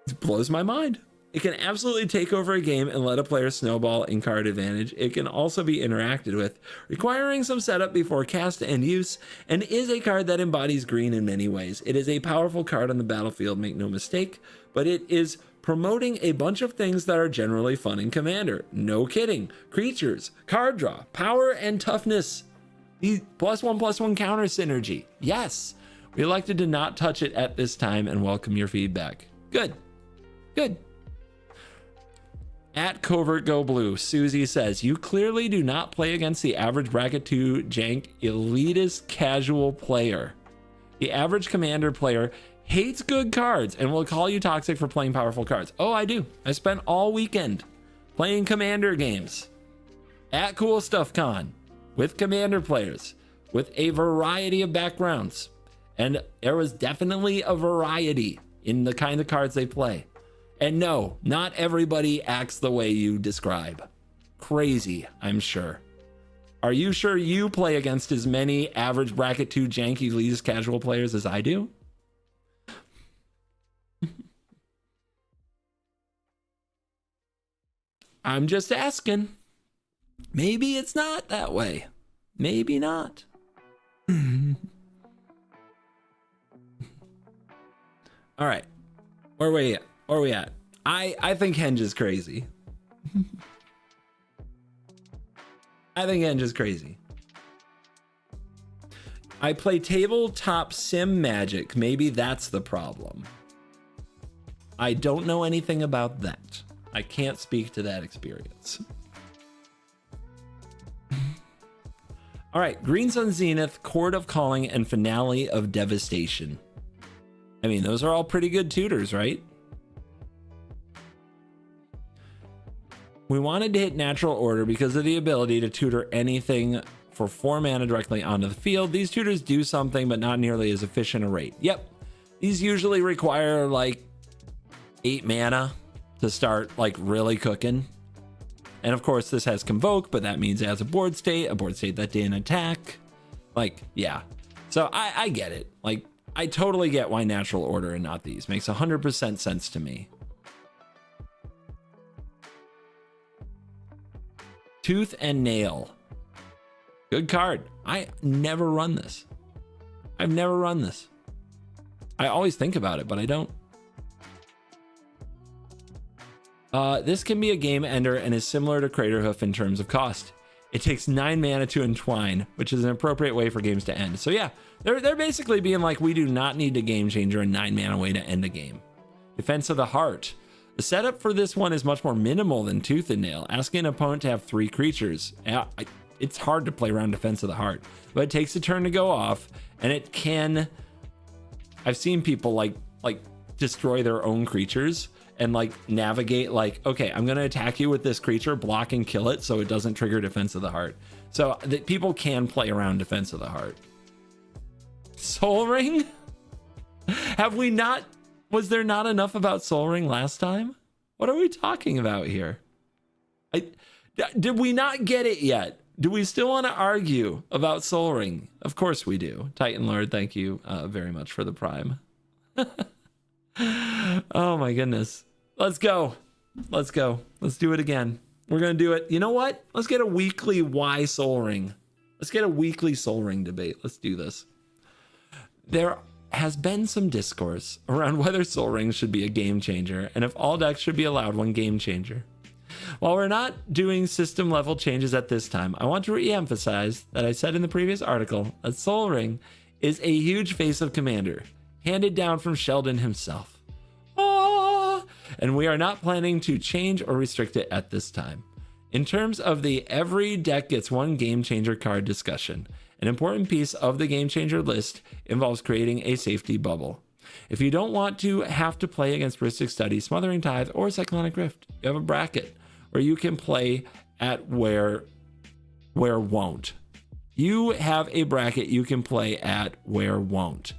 It blows my mind. It can absolutely take over a game and let a player snowball in card advantage. It can also be interacted with, requiring some setup before cast and use, and is a card that embodies green in many ways. It is a powerful card on the battlefield, make no mistake, but it is promoting a bunch of things that are generally fun in Commander. No kidding. Creatures, card draw, power, and toughness. The +1/+1 counter synergy. Yes. We elected to not touch it at this time and welcome your feedback. Good. At CovertGoBlue, Susie says, you clearly do not play against the average bracket 2 jank elitist casual player. The average Commander player hates good cards and will call you toxic for playing powerful cards. Oh, I do. I spent all weekend playing Commander games at Cool Stuff Con with Commander players with a variety of backgrounds. And there was definitely a variety in the kind of cards they play. And no, not everybody acts the way you describe. Crazy, I'm sure. Are you sure you play against as many average bracket 2 janky elitist casual players as I do? I'm just asking. Maybe it's not that way. Maybe not. All right. Where are we at? I think Henge is crazy. I think Henge is crazy. I play tabletop sim Magic. Maybe that's the problem. I don't know anything about that. I can't speak to that experience. All right, Green Sun Zenith, Chord of Calling, and Finale of Devastation. I mean, those are all pretty good tutors, right? We wanted to hit Natural Order because of the ability to tutor anything for 4 mana directly onto the field. These tutors do something, but not nearly as efficient a rate. Yep, these usually require like 8 mana to start like really cooking. And of course this has Convoke, but that means it has a board state that didn't attack. Like, yeah. So I get it. Like, I totally get why Natural Order and not these. Makes 100% sense to me. Tooth and Nail. Good card. I never run this. I've never run this. I always think about it, but I don't. This can be a game ender and is similar to Crater Hoof in terms of cost. It takes 9 mana to entwine, which is an appropriate way for games to end. So yeah, they're basically being like, we do not need a game changer and 9 mana way to end a game. Defense of the Heart. The setup for this one is much more minimal than Tooth and Nail, asking an opponent to have 3 creatures. It's hard to play around Defense of the Heart, but it takes a turn to go off, and it can... I've seen people like destroy their own creatures and like navigate like, okay, I'm going to attack you with this creature, block and kill it so it doesn't trigger Defense of the Heart. So that people can play around Defense of the Heart. Soul Ring? Have we not... Was there not enough about Soul Ring last time? What are we talking about here? Did we not get it yet? Do we still want to argue about Soul Ring? Of course we do. Titan Lord, thank you very much for the Prime. Oh my goodness. Let's go. Let's go. Let's do it again. We're going to do it. You know what? Let's get a weekly why Soul Ring. Let's get a weekly Soul Ring debate. Let's do this. There has been some discourse around whether Soul Rings should be a game changer and if all decks should be allowed one game changer. While we're not doing system level changes at this time, I want to re-emphasize that I said in the previous article that Soul Ring is a huge face of Commander, handed down from Sheldon himself. And we are not planning to change or restrict it at this time. In terms of the every deck gets one game changer card discussion, an important piece of the game changer list involves creating a safety bubble. If you don't want to have to play against Rhystic Study, Smothering Tithe, or Cyclonic Rift, you have a bracket where you can play at where won't. You have a bracket you can play at where won't.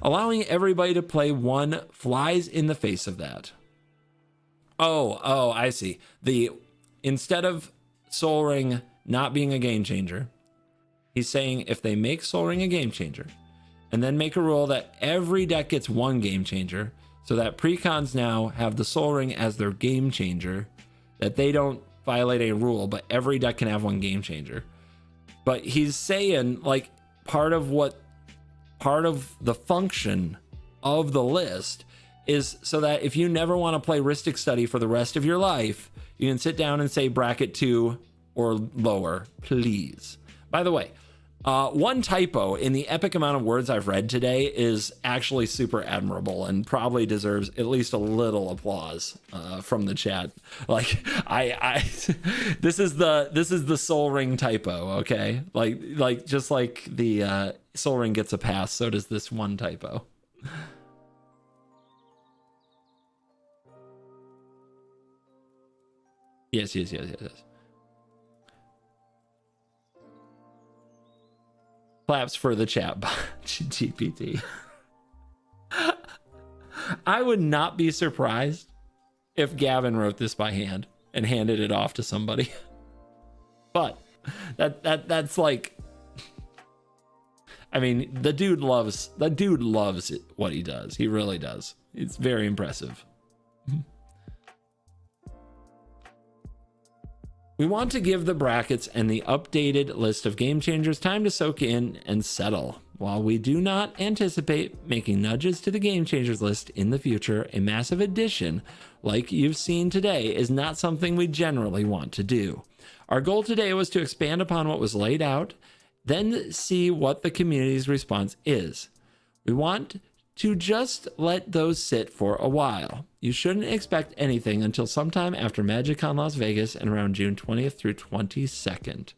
Allowing everybody to play one flies in the face of that. Oh, I see. Instead of Soul Ring not being a game changer, he's saying if they make Soul Ring a game changer and then make a rule that every deck gets one game changer, so that precons now have the Soul Ring as their game changer, that they don't violate a rule, but every deck can have one game changer. But he's saying like part of the function of the list is so that if you never want to play Rhystic Study for the rest of your life, you can sit down and say bracket 2 or lower, please. By the way, one typo in the epic amount of words I've read today is actually super admirable and probably deserves at least a little applause from the chat. Like this is the Soul Ring typo, okay? Like just like the Soul Ring gets a pass, so does this one typo. Yes. Claps for the chat bot GPT. I would not be surprised if Gavin wrote this by hand and handed it off to somebody. But that's like, I mean, the dude loves what he does. He really does. It's very impressive. We want to give the brackets and the updated list of game changers time to soak in and settle. While we do not anticipate making nudges to the game changers list in the future, a massive addition like you've seen today is not something we generally want to do. Our goal today was to expand upon what was laid out, then see what the community's response is. We want to just let those sit for a while. You shouldn't expect anything until sometime after MagicCon Las Vegas and around June 20th through 22nd.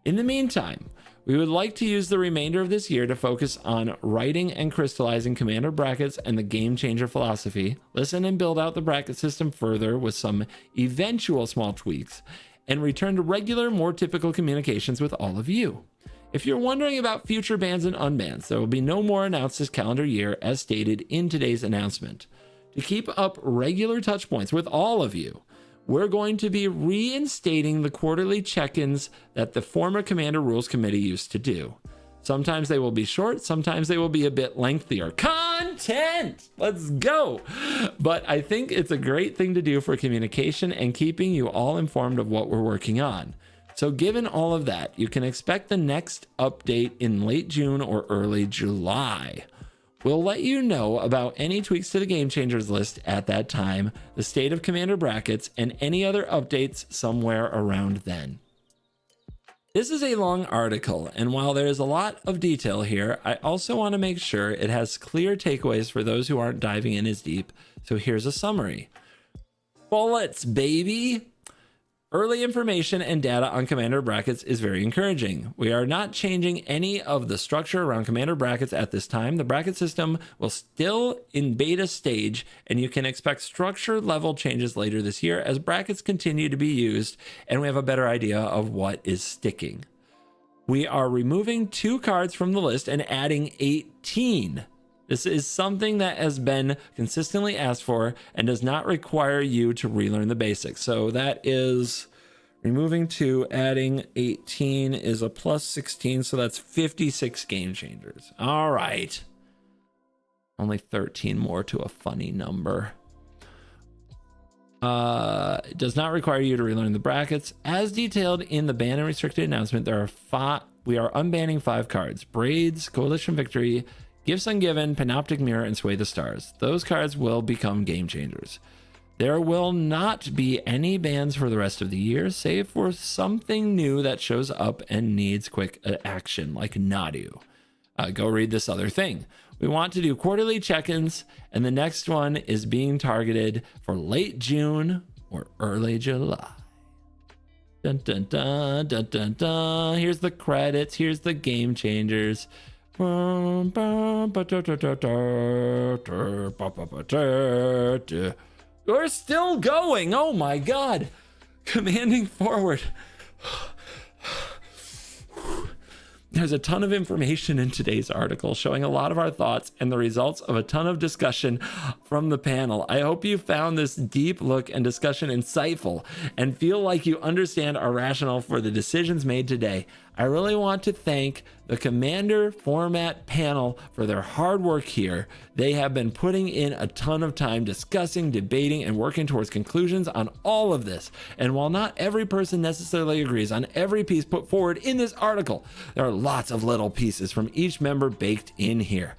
In the meantime, we would like to use the remainder of this year to focus on writing and crystallizing Commander brackets and the game changer philosophy, listen and build out the bracket system further with some eventual small tweaks, and return to regular, more typical communications with all of you. If you're wondering about future bans and unbans, there will be no more announced this calendar year as stated in today's announcement. To keep up regular touch points with all of you, we're going to be reinstating the quarterly check-ins that the former Commander Rules Committee used to do. Sometimes they will be short, sometimes they will be a bit lengthier. Content! Let's go! But I think it's a great thing to do for communication and keeping you all informed of what we're working on. So given all of that, you can expect the next update in late June or early July. We'll let you know about any tweaks to the Game Changers list at that time, the state of Commander brackets, and any other updates somewhere around then. This is a long article, and while there is a lot of detail here, I also want to make sure it has clear takeaways for those who aren't diving in as deep, so here's a summary. Bullets, baby! Early information and data on Commander brackets is very encouraging. We are not changing any of the structure around Commander brackets at this time. The bracket system will still in beta stage, and you can expect structure level changes later this year as brackets continue to be used and we have a better idea of what is sticking. We are removing 2 cards from the list and adding 18. This is something that has been consistently asked for and does not require you to relearn the basics. So that is removing 2, adding 18 is a plus 16. So that's 56 game changers. All right. Only 13 more to a funny number. It does not require you to relearn the brackets. As detailed in the ban and restricted announcement, there are we are unbanning 5 cards: Braids, Coalition Victory, Gifts Ungiven, Panoptic Mirror, and Sway the Stars. Those cards will become game changers. There will not be any bans for the rest of the year, save for something new that shows up and needs quick action, like Nadu. Go read this other thing. We want to do quarterly check-ins, and the next one is being targeted for late June or early July. Dun, dun, dun, dun, dun, dun. Here's the credits. Here's the game changers. We're still going. Oh my God. Commanding forward. There's a ton of information in today's article showing a lot of our thoughts and the results of a ton of discussion from the panel. I hope you found this deep look and discussion insightful and feel like you understand our rationale for the decisions made today. I really want to thank the Commander Format panel for their hard work here. They have been putting in a ton of time discussing, debating, and working towards conclusions on all of this. And while not every person necessarily agrees on every piece put forward in this article, there are lots of little pieces from each member baked in here.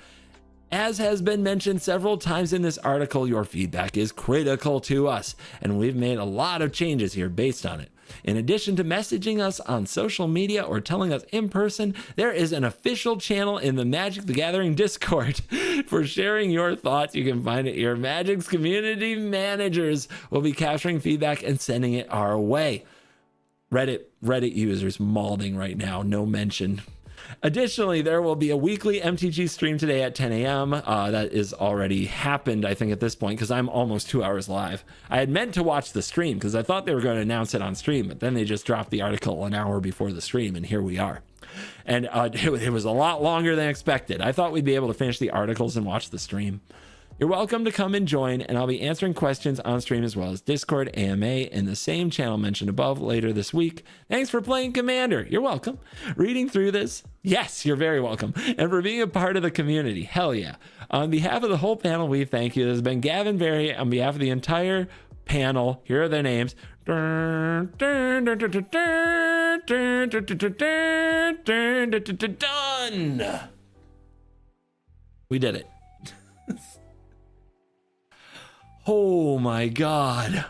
As has been mentioned several times in this article, your feedback is critical to us, and we've made a lot of changes here based on it. In addition to messaging us on social media or telling us in person, there is an official channel in the Magic the Gathering Discord for sharing your thoughts. You can find it here. Magic's community managers will be capturing feedback and sending it our way. Reddit users mauling right now, no mention. Additionally, there will be a weekly MTG stream today at 10 a.m. That is already happened, I think, at this point, because I'm almost 2 hours live. I had meant to watch the stream because I thought they were going to announce it on stream, but then they just dropped the article an hour before the stream, and here we are. And it was a lot longer than expected. I thought we'd be able to finish the articles and watch the stream. You're welcome to come and join, and I'll be answering questions on stream as well as Discord, AMA, and the same channel mentioned above later this week. Thanks for playing Commander. You're welcome. Reading through this, yes, you're very welcome. And for being a part of the community, hell yeah. On behalf of the whole panel, we thank you. This has been Gavin Berry on behalf of the entire panel. Here are their names. Done. We did it. Oh my God.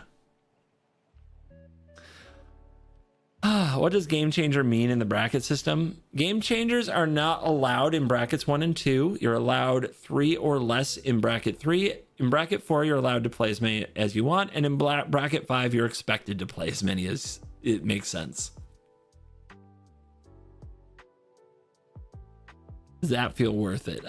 What does game changer mean in the bracket system? Game changers are not allowed in brackets 1 and 2. You're allowed 3 or less in bracket 3. In bracket 4, you're allowed to play as many as you want. And in bracket 5, you're expected to play as many as it makes sense. Does that feel worth it?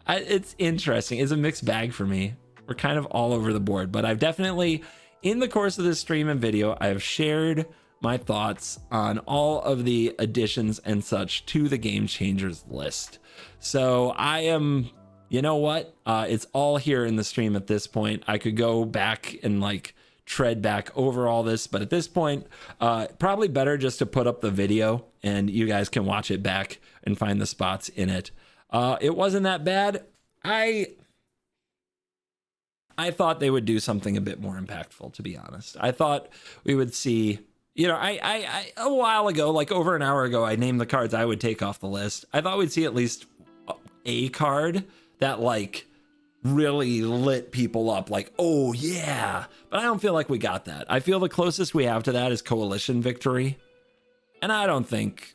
It's interesting. It's a mixed bag for me. We're kind of all over the board, but I've definitely, in the course of this stream and video, I've shared my thoughts on all of the additions and such to the game changers list. So I am, you know what? It's all here in the stream at this point. I could go back and like tread back over all this, but at this point, probably better just to put up the video and you guys can watch it back and find the spots in it. It wasn't that bad. I thought they would do something a bit more impactful, to be honest. I thought we would see, you know, I a while ago, like over an hour ago, I named the cards I would take off the list. I thought we'd see at least a card that like really lit people up, like, oh yeah. But I don't feel like we got that. I feel the closest we have to that is Coalition Victory. And I don't think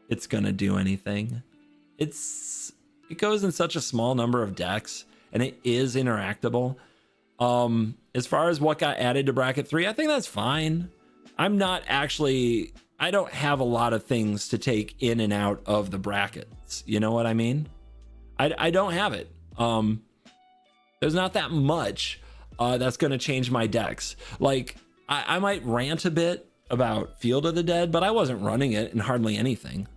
it's gonna do anything. It goes in such a small number of decks and it is interactable. As far as what got added to bracket 3, I think that's fine. I don't have a lot of things to take in and out of the brackets. You know what I mean? I don't have it. There's not that much that's going to change my decks. Like, I might rant a bit about Field of the Dead, but I wasn't running it in hardly anything.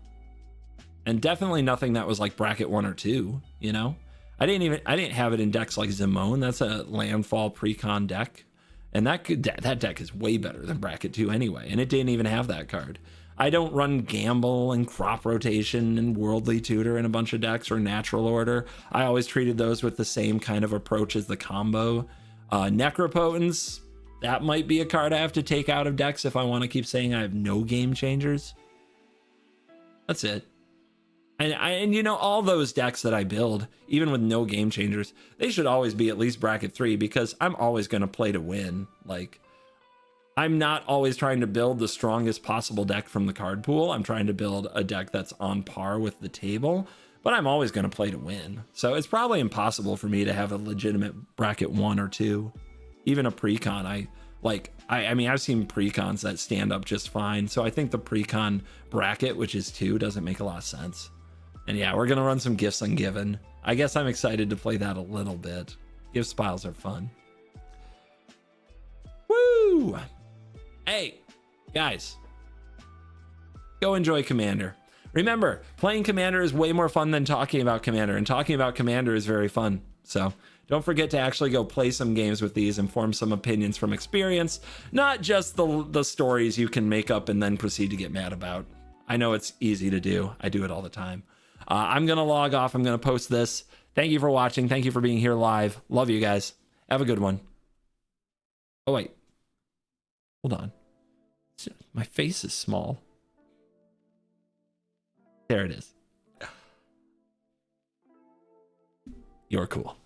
And definitely nothing that was like bracket 1 or 2, you know? I didn't have it in decks like Zimone. That's a landfall pre-con deck. And that deck is way better than bracket 2 anyway. And it didn't even have that card. I don't run Gamble and Crop Rotation and Worldly Tutor in a bunch of decks or Natural Order. I always treated those with the same kind of approach as the combo. Necropotence, that might be a card I have to take out of decks if I want to keep saying I have no game changers. That's it. And you know, all those decks that I build, even with no game changers, they should always be at least bracket 3 because I'm always going to play to win. Like, I'm not always trying to build the strongest possible deck from the card pool. I'm trying to build a deck that's on par with the table, but I'm always going to play to win. So it's probably impossible for me to have a legitimate bracket 1 or 2. Even a precon, I mean, I've seen precons that stand up just fine. So I think the precon bracket, which is 2, doesn't make a lot of sense. And yeah, we're going to run some Gifts Ungiven. I guess I'm excited to play that a little bit. Gifts piles are fun. Woo! Hey, guys, go enjoy Commander. Remember, playing Commander is way more fun than talking about Commander, and talking about Commander is very fun. So don't forget to actually go play some games with these and form some opinions from experience, not just the stories you can make up and then proceed to get mad about. I know it's easy to do. I do it all the time. I'm going to log off. I'm going to post this. Thank you for watching. Thank you for being here live. Love you guys. Have a good one. Oh, wait. Hold on. My face is small. There it is. You're cool.